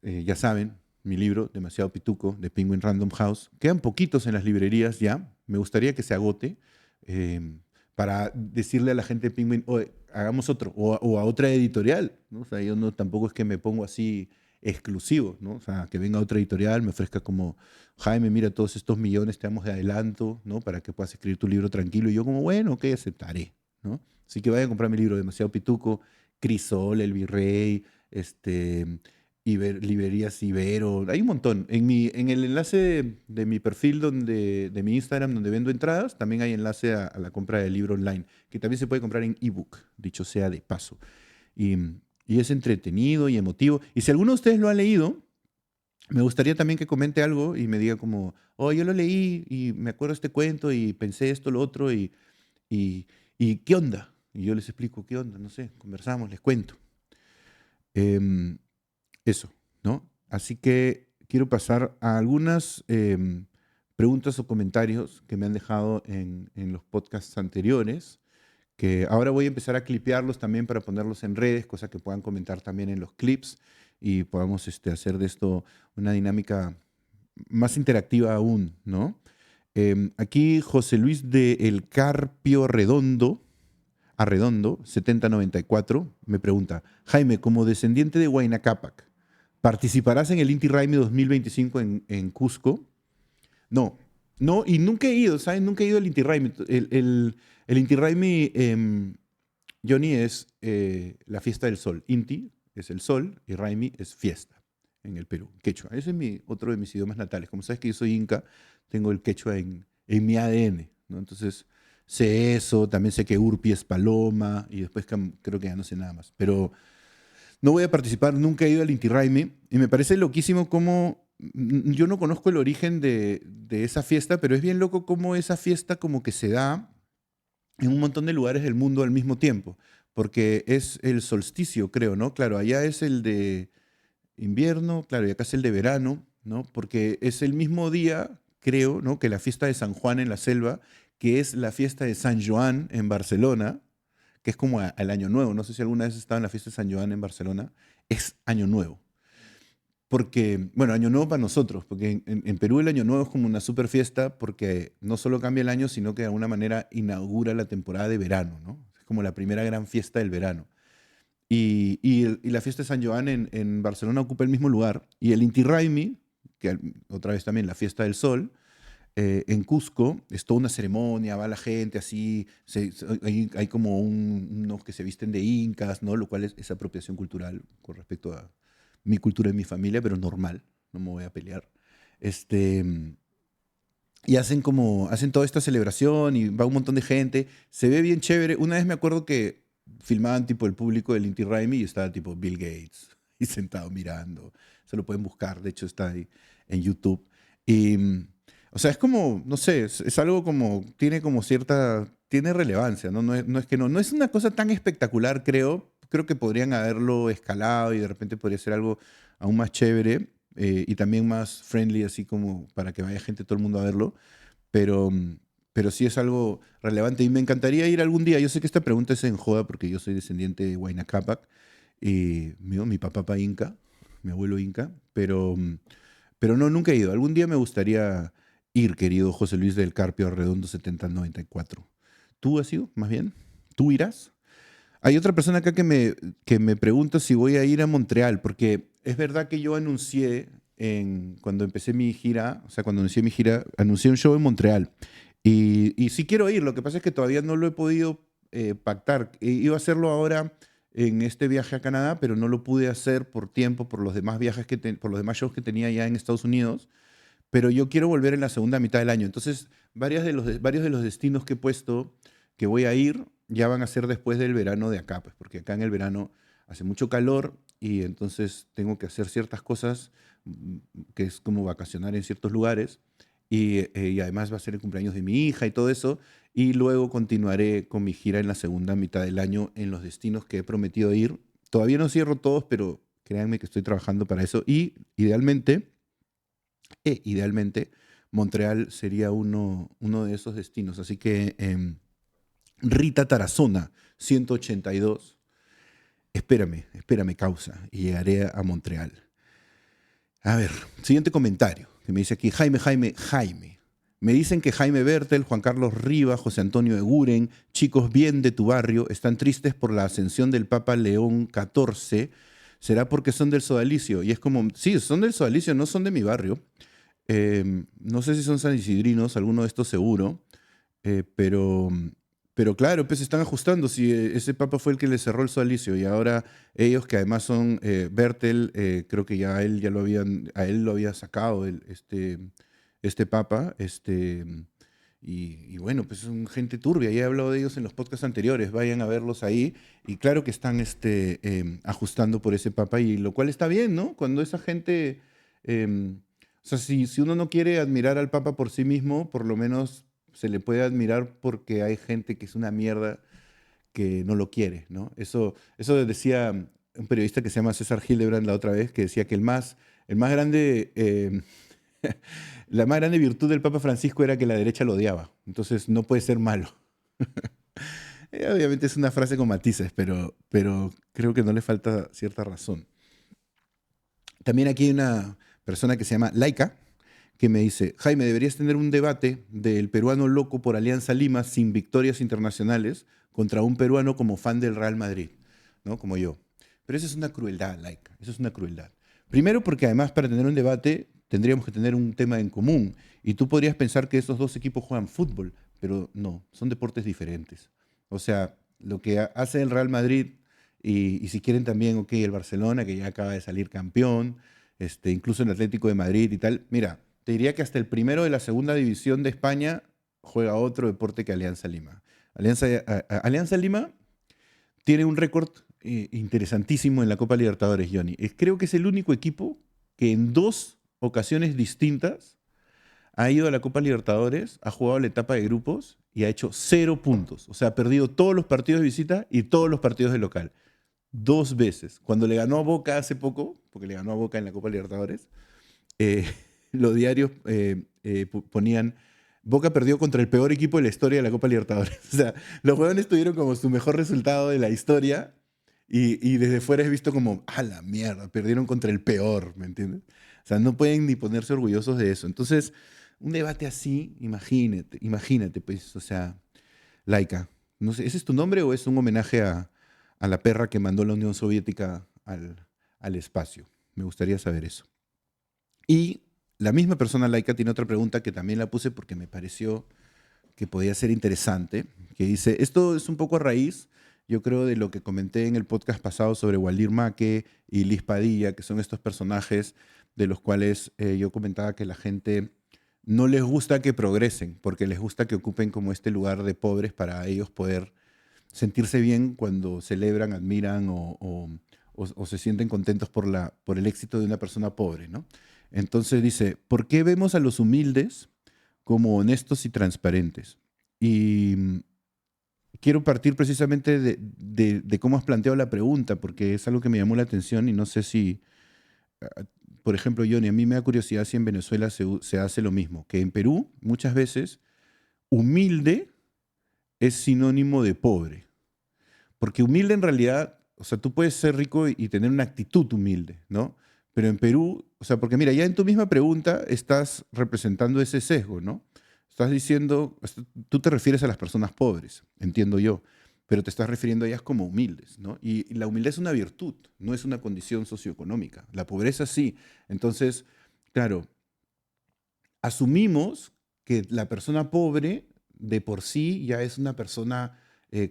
Ya saben, mi libro, Demasiado Pituco, de Penguin Random House. Quedan poquitos en las librerías ya. Me gustaría que se agote eh, para decirle a la gente de Penguin, "Oye, hagamos otro, o a otra editorial, ¿no? O sea, yo no, tampoco es que me pongo así exclusivo, ¿no? O sea, que venga otra editorial, me ofrezca como, Jaime, mira, todos estos millones te damos de adelanto, ¿no? Para que puedas escribir tu libro tranquilo. Y yo como, bueno, ok, aceptaré, ¿no? Así que vayan a comprar mi libro, Demasiado Pituco, Crisol, El Virrey, librerías Ibero, hay un montón. En el enlace de mi perfil de mi Instagram, donde vendo entradas, también hay enlace a la compra del libro online, que también se puede comprar en ebook, dicho sea de paso. Y, y es entretenido y emotivo. Y si alguno de ustedes lo ha leído, me gustaría también que comente algo y me diga como, oh, yo lo leí y me acuerdo de este cuento y pensé esto, lo otro y, y ¿qué onda? Y yo les explico qué onda, no sé, conversamos, les cuento. Em, Eso, ¿no? Así que quiero pasar a algunas preguntas o comentarios que me han dejado en los podcasts anteriores, que ahora voy a empezar a clipearlos también para ponerlos en redes, cosa que puedan comentar también en los clips y podamos hacer de esto una dinámica más interactiva aún, ¿no? Aquí José Luis de El Carpio Redondo, Arredondo, 7094, me pregunta, Jaime, como descendiente de Huayna Cápac, ¿participarás en el Inti Raymi 2025 en Cusco? No, no, y nunca he ido, ¿sabes? Nunca he ido al Inti Raymi. El Inti Raymi, Johnny, es la fiesta del sol. Inti es el sol y Raymi es fiesta en el Perú, quechua. Ese es otro de mis idiomas natales. Como sabes que yo soy inca, tengo el quechua en mi ADN, ¿no? Entonces, sé eso, también sé que Urpi es paloma y después creo que ya no sé nada más. Pero no voy a participar, nunca he ido al Inti Raymi y me parece loquísimo cómo yo no conozco el origen de esa fiesta, pero es bien loco cómo esa fiesta como que se da en un montón de lugares del mundo al mismo tiempo, porque es el solsticio, creo, ¿no? Claro, allá es el de invierno, claro, y acá es el de verano, ¿no? Porque es el mismo día, creo, ¿no? Que la fiesta de San Juan en la selva, que es la fiesta de San Joan en Barcelona, que es como al Año Nuevo. No sé si alguna vez estaba en la fiesta de San Joan en Barcelona. Es Año Nuevo. Porque, bueno, Año Nuevo para nosotros, porque en Perú el Año Nuevo es como una super fiesta porque no solo cambia el año, sino que de alguna manera inaugura la temporada de verano, ¿no? Es como la primera gran fiesta del verano. Y la fiesta de San Joan en Barcelona ocupa el mismo lugar. Y el Inti Raymi, otra vez también la fiesta del sol, en Cusco es toda una ceremonia, va la gente así, hay como unos que se visten de incas, ¿no? Lo cual es apropiación cultural con respecto a mi cultura y mi familia, pero normal, no me voy a pelear. Este, y hacen toda esta celebración y va un montón de gente, se ve bien chévere. Una vez me acuerdo que filmaban tipo el público del Inti Raymi y estaba tipo Bill Gates y sentado mirando. Se lo pueden buscar, de hecho está ahí en YouTube. Y, o sea, es como, no sé, es algo como, tiene como tiene relevancia, ¿no? No es que no es una cosa tan espectacular, creo. Creo que podrían haberlo escalado y de repente podría ser algo aún más chévere y también más friendly, así como para que vaya gente, todo el mundo a verlo. Pero, pero sí es algo relevante y me encantaría ir algún día. Yo sé que esta pregunta es en joda porque yo soy descendiente de Huayna Cápac y mi papá inca, mi abuelo inca, pero no, nunca he ido. Algún día me gustaría ir, querido José Luis del Carpio Redondo 7094. ¿Tú has ido, más bien? ¿Tú irás? Hay otra persona acá que me pregunta si voy a ir a Montreal, porque es verdad que yo anuncié cuando empecé mi gira, o sea, cuando anuncié mi gira, anuncié un show en Montreal. Y sí quiero ir, lo que pasa es que todavía no lo he podido pactar. Iba a hacerlo ahora en este viaje a Canadá, pero no lo pude hacer por tiempo, por los demás viajes por los demás shows que tenía ya en Estados Unidos. Pero yo quiero volver en la segunda mitad del año. Entonces, varios de los destinos que he puesto que voy a ir ya van a ser después del verano de acá, pues, porque acá en el verano hace mucho calor y entonces tengo que hacer ciertas cosas que es como vacacionar en ciertos lugares y además va a ser el cumpleaños de mi hija y todo eso y luego continuaré con mi gira en la segunda mitad del año en los destinos que he prometido ir. Todavía no cierro todos, pero créanme que estoy trabajando para eso y idealmente, Montreal sería uno de esos destinos. Así que Rita Tarazona, 182. Espérame, causa, y llegaré a Montreal. A ver, siguiente comentario, que me dice aquí, Jaime. Me dicen que Jaime Bertel, Juan Carlos Rivas, José Antonio Eguren, chicos bien de tu barrio, están tristes por la ascensión del Papa León XIV. ¿Será porque son del sodalicio? Y es como, sí, son del sodalicio, no son de mi barrio. No sé si son san isidrinos, alguno de estos seguro, eh, pero, pero claro, pues se están ajustando. Si ese papa fue el que le cerró el sodalicio y ahora ellos que además son Bertel, creo que ya a él lo había sacado este papa, y bueno, pues son gente turbia. Ya he hablado de ellos en los podcasts anteriores. Vayan a verlos ahí y claro que están ajustando por ese papa y lo cual está bien, ¿no? Cuando esa gente o sea, si uno no quiere admirar al Papa por sí mismo, por lo menos se le puede admirar porque hay gente que es una mierda que no lo quiere, ¿no? Eso decía un periodista que se llama César Hildebrand la otra vez, que decía que el más grande, la más grande virtud del Papa Francisco era que la derecha lo odiaba. Entonces no puede ser malo. Obviamente es una frase con matices, pero creo que no le falta cierta razón. También aquí hay una persona que se llama Laika, que me dice, Jaime, deberías tener un debate del peruano loco por Alianza Lima sin victorias internacionales contra un peruano como fan del Real Madrid, ¿no? Como yo. Pero eso es una crueldad, Laika, eso es una crueldad. Primero porque además para tener un debate tendríamos que tener un tema en común y tú podrías pensar que esos dos equipos juegan fútbol, pero no, son deportes diferentes. O sea, lo que hace el Real Madrid y si quieren también, ok, el Barcelona, que ya acaba de salir campeón, incluso el Atlético de Madrid y tal. Mira, te diría que hasta el primero de la segunda división de España juega otro deporte que Alianza Lima. Alianza Lima tiene un récord interesantísimo en la Copa Libertadores, Johnny. Creo que es el único equipo que en dos ocasiones distintas ha ido a la Copa Libertadores, ha jugado la etapa de grupos y ha hecho 0 puntos. O sea, ha perdido todos los partidos de visita y todos los partidos de local. Dos veces. Cuando le ganó a Boca hace poco, porque le ganó a Boca en la Copa Libertadores, eh, los diarios ponían, Boca perdió contra el peor equipo de la historia de la Copa Libertadores. O sea, los jugadores tuvieron como su mejor resultado de la historia y desde fuera es visto como, a la mierda, perdieron contra el peor, ¿me entiendes? O sea, no pueden ni ponerse orgullosos de eso. Entonces, un debate así, imagínate, pues, o sea, Laika, no sé, ¿ese es tu nombre o es un homenaje a la perra que mandó la Unión Soviética al espacio? Me gustaría saber eso. Y la misma persona laica tiene otra pregunta que también la puse porque me pareció que podía ser interesante, que dice, esto es un poco a raíz, yo creo, de lo que comenté en el podcast pasado sobre Waldir Maque y Liz Padilla, que son estos personajes de los cuales yo comentaba que la gente no les gusta que progresen, porque les gusta que ocupen como este lugar de pobres para ellos poder sentirse bien cuando celebran, admiran o se sienten contentos por el éxito de una persona pobre, ¿no? Entonces dice, ¿por qué vemos a los humildes como honestos y transparentes? Y quiero partir precisamente de cómo has planteado la pregunta, porque es algo que me llamó la atención y no sé si, ah, por ejemplo, Johnny, a mí me da curiosidad si en Venezuela se hace lo mismo, que en Perú muchas veces humilde es sinónimo de pobre. Porque humilde en realidad, o sea, tú puedes ser rico y tener una actitud humilde, ¿no? Pero en Perú, o sea, porque mira, ya en tu misma pregunta estás representando ese sesgo, ¿no? Estás diciendo, tú te refieres a las personas pobres, entiendo yo, pero te estás refiriendo a ellas como humildes, ¿no? Y la humildad es una virtud, no es una condición socioeconómica. La pobreza sí. Entonces, claro, asumimos que la persona pobre de por sí ya es una persona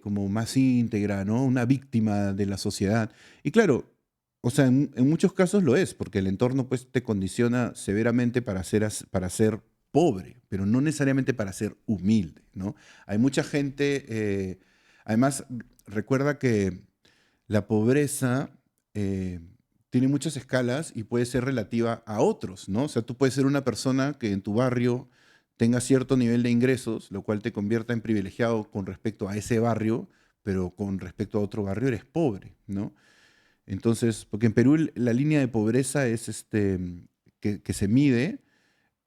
como más íntegra, ¿no? Una víctima de la sociedad. Y claro, o sea, en muchos casos lo es, porque el entorno pues te condiciona severamente para ser pobre, pero no necesariamente para ser humilde, ¿no? Hay mucha gente, además, recuerda que la pobreza tiene muchas escalas y puede ser relativa a otros, ¿no? O sea, tú puedes ser una persona que en tu barrio tenga cierto nivel de ingresos, lo cual te convierta en privilegiado con respecto a ese barrio, pero con respecto a otro barrio eres pobre, ¿no? Entonces, porque en Perú la línea de pobreza es que se mide,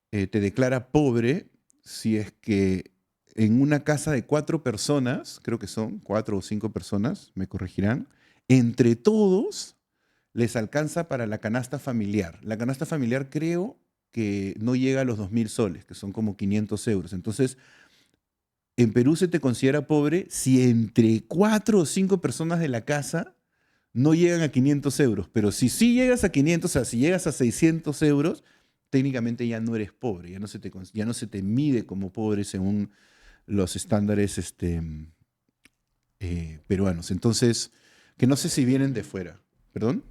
te declara pobre si es que en una casa de 4 personas, creo que son 4 o 5 personas, me corregirán, entre todos les alcanza para la canasta familiar. La canasta familiar creo que no llega a los 2.000 soles, que son como 500 euros. Entonces, en Perú se te considera pobre si entre 4 o 5 personas de la casa no llegan a 500 euros. Pero si sí llegas a 500, o sea, si llegas a 600 euros, técnicamente ya no eres pobre, ya no se te mide como pobre según los estándares peruanos. Entonces, que no sé si vienen de fuera. ¿Perdón?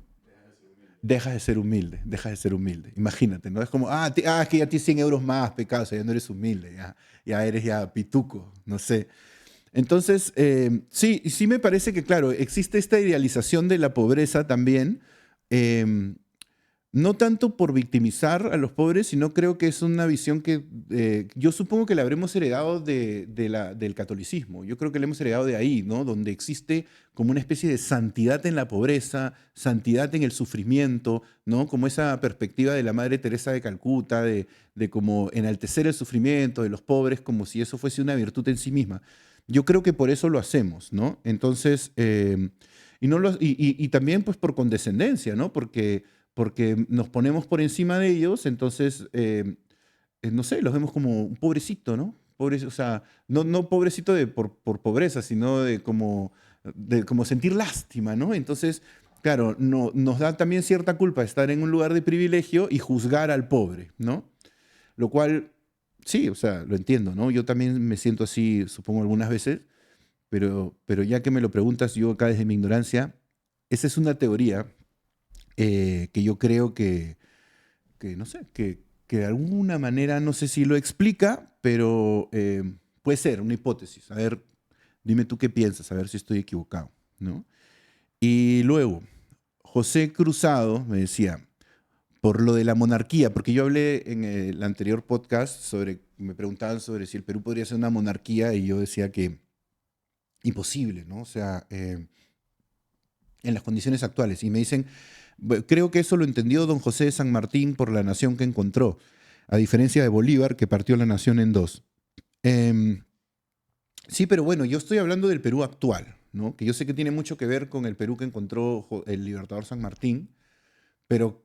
Dejas de ser humilde, dejas de ser humilde. Imagínate, ¿no? Es como, es que ya tienes 100 euros más, pecado, o sea, ya no eres humilde, ya eres ya pituco, no sé. Entonces, sí, sí me parece que, claro, existe esta idealización de la pobreza también, em, no tanto por victimizar a los pobres, sino creo que es una visión que yo supongo que la habremos heredado del catolicismo. Yo creo que la hemos heredado de ahí, ¿no? Donde existe como una especie de santidad en la pobreza, santidad en el sufrimiento, ¿no? Como esa perspectiva de la Madre Teresa de Calcuta, de como enaltecer el sufrimiento de los pobres como si eso fuese una virtud en sí misma. Yo creo que por eso lo hacemos, ¿no? Entonces, y también pues por condescendencia, ¿no? Porque nos ponemos por encima de ellos, entonces, no sé, los vemos como un pobrecito, ¿no? O sea, no pobrecito por pobreza, sino de como sentir lástima, ¿no? Entonces, claro, nos da también cierta culpa estar en un lugar de privilegio y juzgar al pobre, ¿no? Lo cual, sí, o sea, lo entiendo, ¿no? Yo también me siento así, supongo, algunas veces, pero ya que me lo preguntas, yo acá desde mi ignorancia, esa es una teoría que yo creo que no sé, que de alguna manera, no sé si lo explica, pero puede ser una hipótesis. A ver, dime tú qué piensas, a ver si estoy equivocado, ¿no? Y luego, José Cruzado me decía, por lo de la monarquía, porque yo hablé en el anterior podcast me preguntaban sobre si el Perú podría ser una monarquía y yo decía que imposible, ¿no? O sea, en las condiciones actuales. Y me dicen, creo que eso lo entendió don José de San Martín por la nación que encontró, a diferencia de Bolívar, que partió la nación en dos. Em, sí, pero bueno, yo estoy hablando del Perú actual, ¿no? Que yo sé que tiene mucho que ver con el Perú que encontró el libertador San Martín, pero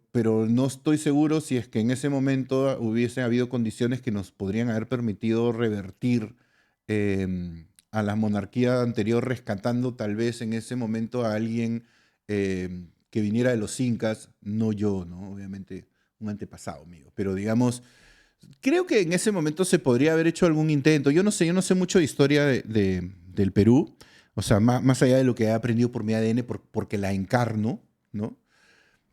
no estoy seguro si es que en ese momento hubiese habido condiciones que nos podrían haber permitido revertir a la monarquía anterior, rescatando tal vez en ese momento a alguien que viniera de los incas, no yo, ¿no? Obviamente un antepasado mío. Pero digamos, creo que en ese momento se podría haber hecho algún intento. Yo no sé mucho de historia del Perú, o sea, más allá de lo que he aprendido por mi ADN, porque la encarno, ¿no?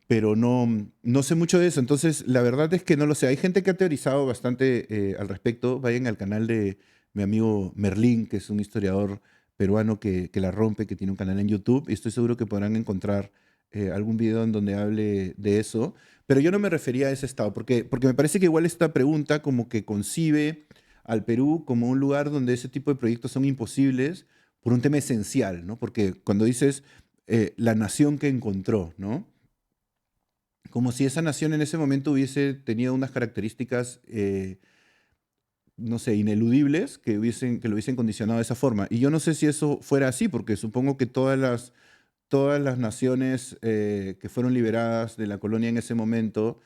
Pero no sé mucho de eso. Entonces, la verdad es que no lo sé. Hay gente que ha teorizado bastante al respecto. Vayan al canal de mi amigo Merlín, que es un historiador peruano que la rompe, que tiene un canal en YouTube, y estoy seguro que podrán encontrar algún video en donde hable de eso. Pero yo no me refería a ese estado, porque me parece que igual esta pregunta como que concibe al Perú como un lugar donde ese tipo de proyectos son imposibles por un tema esencial, ¿no? Porque cuando dices la nación que encontró, ¿no? Como si esa nación en ese momento hubiese tenido unas características, no sé, ineludibles que lo hubiesen condicionado de esa forma. Y yo no sé si eso fuera así, porque supongo que todas las naciones que fueron liberadas de la colonia en ese momento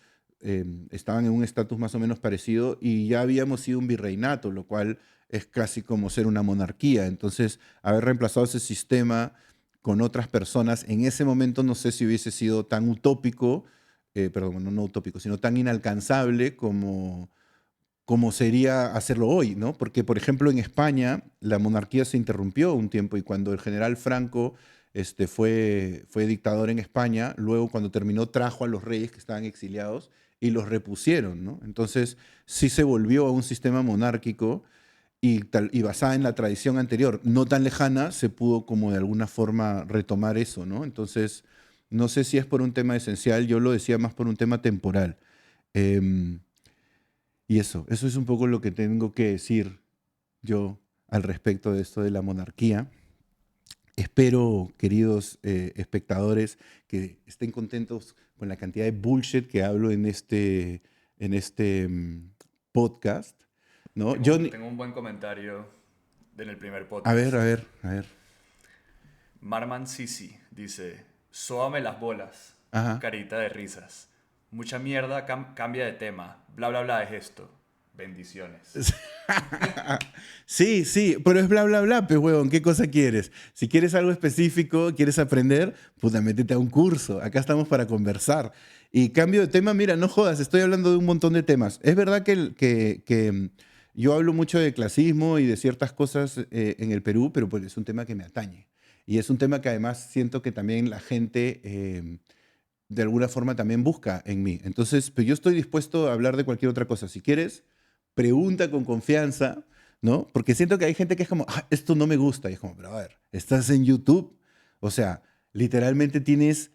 estaban en un estatus más o menos parecido y ya habíamos sido un virreinato, lo cual es casi como ser una monarquía. Entonces, haber reemplazado ese sistema con otras personas en ese momento no sé si hubiese sido tan utópico, perdón, no utópico, sino tan inalcanzable como sería hacerlo hoy, ¿no? Porque, por ejemplo, en España la monarquía se interrumpió un tiempo y cuando el general Franco fue dictador en España, luego cuando terminó trajo a los reyes que estaban exiliados y los repusieron, ¿no? Entonces sí se volvió a un sistema monárquico y basada en la tradición anterior, no tan lejana, se pudo como de alguna forma retomar eso, ¿no? Entonces, no sé si es por un tema esencial, yo lo decía más por un tema temporal. Em, y eso es un poco lo que tengo que decir yo al respecto de esto de la monarquía. Espero, queridos espectadores, que estén contentos con la cantidad de bullshit que hablo en este podcast, ¿no? Tengo un buen comentario en el primer A ver, a podcast. ver, a ver. Marman Sisi dice, sóbame las bolas, Ajá. carita de risas. Mucha mierda, cambia de tema. Bla, bla, bla es esto. Bendiciones. Sí, sí, pero es bla, bla, bla, pues, huevón, ¿qué cosa quieres? Si quieres algo específico, quieres aprender, puta, métete a un curso. Acá estamos para conversar. Y cambio de tema, mira, no jodas, estoy hablando de un montón de temas. Es verdad que yo hablo mucho de clasismo y de ciertas cosas en el Perú, pero pues es un tema que me atañe. Y es un tema que además siento que también la gente de alguna forma también busca en mí. Entonces, pues yo estoy dispuesto a hablar de cualquier otra cosa. Si quieres, pregunta con confianza, ¿no? Porque siento que hay gente que es como, "Ah, esto no me gusta". Y es como, pero a ver, estás en YouTube. O sea, literalmente tienes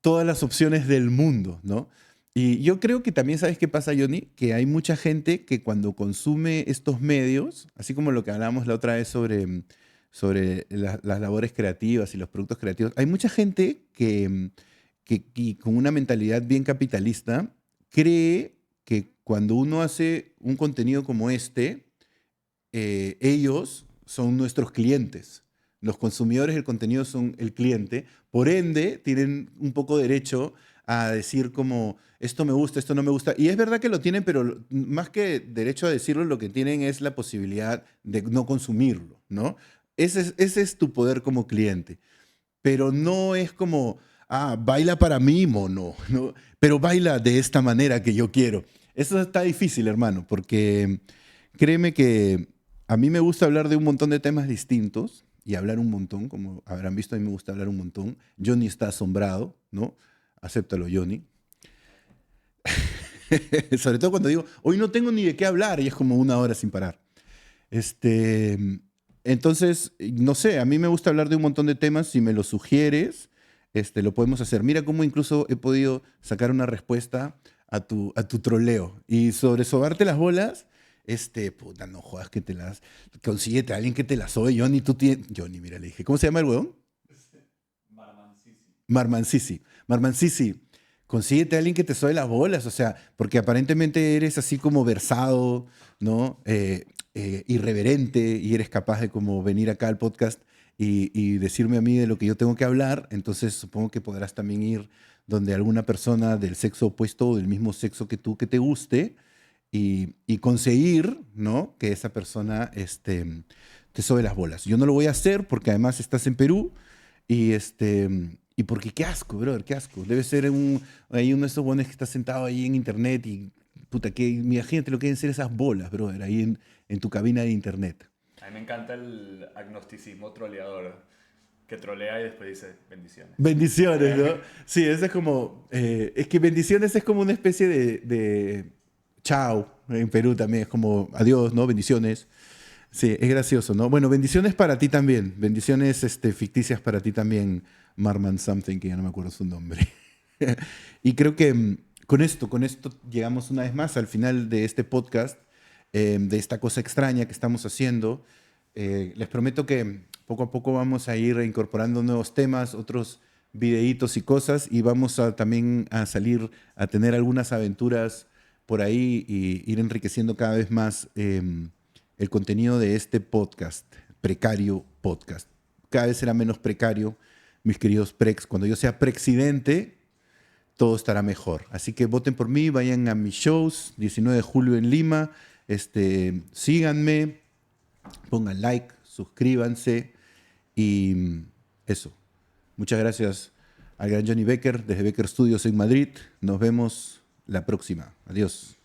todas las opciones del mundo, ¿no? Y yo creo que también, ¿sabes qué pasa, Johnny? Que hay mucha gente que cuando consume estos medios, así como lo que hablábamos la otra vez sobre las labores creativas y los productos creativos, hay mucha gente que con una mentalidad bien capitalista cree que cuando uno hace un contenido como este, ellos son nuestros clientes. Los consumidores del contenido son el cliente. Por ende, tienen un poco derecho a decir como, esto me gusta, esto no me gusta. Y es verdad que lo tienen, pero más que derecho a decirlo, lo que tienen es la posibilidad de no consumirlo, ¿no? Ese es tu poder como cliente. Pero no es como, baila para mí, mono, ¿no? Pero baila de esta manera que yo quiero. Eso está difícil, hermano, porque créeme que a mí me gusta hablar de un montón de temas distintos y hablar un montón, como habrán visto, a mí me gusta hablar un montón. Johnny está asombrado, ¿no? Acéptalo, Johnny. Sobre todo cuando digo, hoy no tengo ni de qué hablar y es como una hora sin parar. Este, entonces, no sé, a mí me gusta hablar de un montón de temas. Si me lo sugieres, lo podemos hacer. Mira cómo incluso he podido sacar una respuesta a tu troleo. Y sobre sobarte las bolas, puta, no jodas que te las. Consíguete a alguien que te las sobe, Johnny. Johnny, mira, le dije, ¿cómo se llama el huevón? Marman Sisi. Marmancisi. Marmancisi, consíguete a alguien que te sobe las bolas, o sea, porque aparentemente eres así como versado, ¿no? Irreverente y eres capaz de como venir acá al podcast y decirme a mí de lo que yo tengo que hablar, entonces supongo que podrás también ir donde alguna persona del sexo opuesto o del mismo sexo que tú que te guste y conseguir, ¿no? Que esa persona te sobe las bolas. Yo no lo voy a hacer porque además estás en Perú y Y porque qué asco, brother, qué asco. Debe ser ahí uno de esos buenos que está sentado ahí en internet y, puta, que imagínate lo que deben ser esas bolas, brother, ahí en tu cabina de internet. A mí me encanta el agnosticismo troleador, que trolea y después dice bendiciones. Bendiciones, ¿no? Sí, eso es como, es que bendiciones es como una especie de chao en Perú también, es como adiós, ¿no? Bendiciones. Sí, es gracioso, ¿no? Bueno, bendiciones para ti también, bendiciones ficticias para ti también, Marman Something, que ya no me acuerdo su nombre. Y creo que con esto llegamos una vez más al final de este podcast, de esta cosa extraña que estamos haciendo. Les prometo que poco a poco vamos a ir incorporando nuevos temas, otros videitos y cosas, y vamos a también a salir a tener algunas aventuras por ahí y ir enriqueciendo cada vez más el contenido de este podcast, Precario Podcast. Cada vez será menos precario, mis queridos prex. Cuando yo sea presidente, todo estará mejor. Así que voten por mí, vayan a mis shows, 19 de julio en Lima, síganme, pongan like, suscríbanse y eso. Muchas gracias al gran Johnny Becker desde Becker Studios en Madrid. Nos vemos la próxima. Adiós.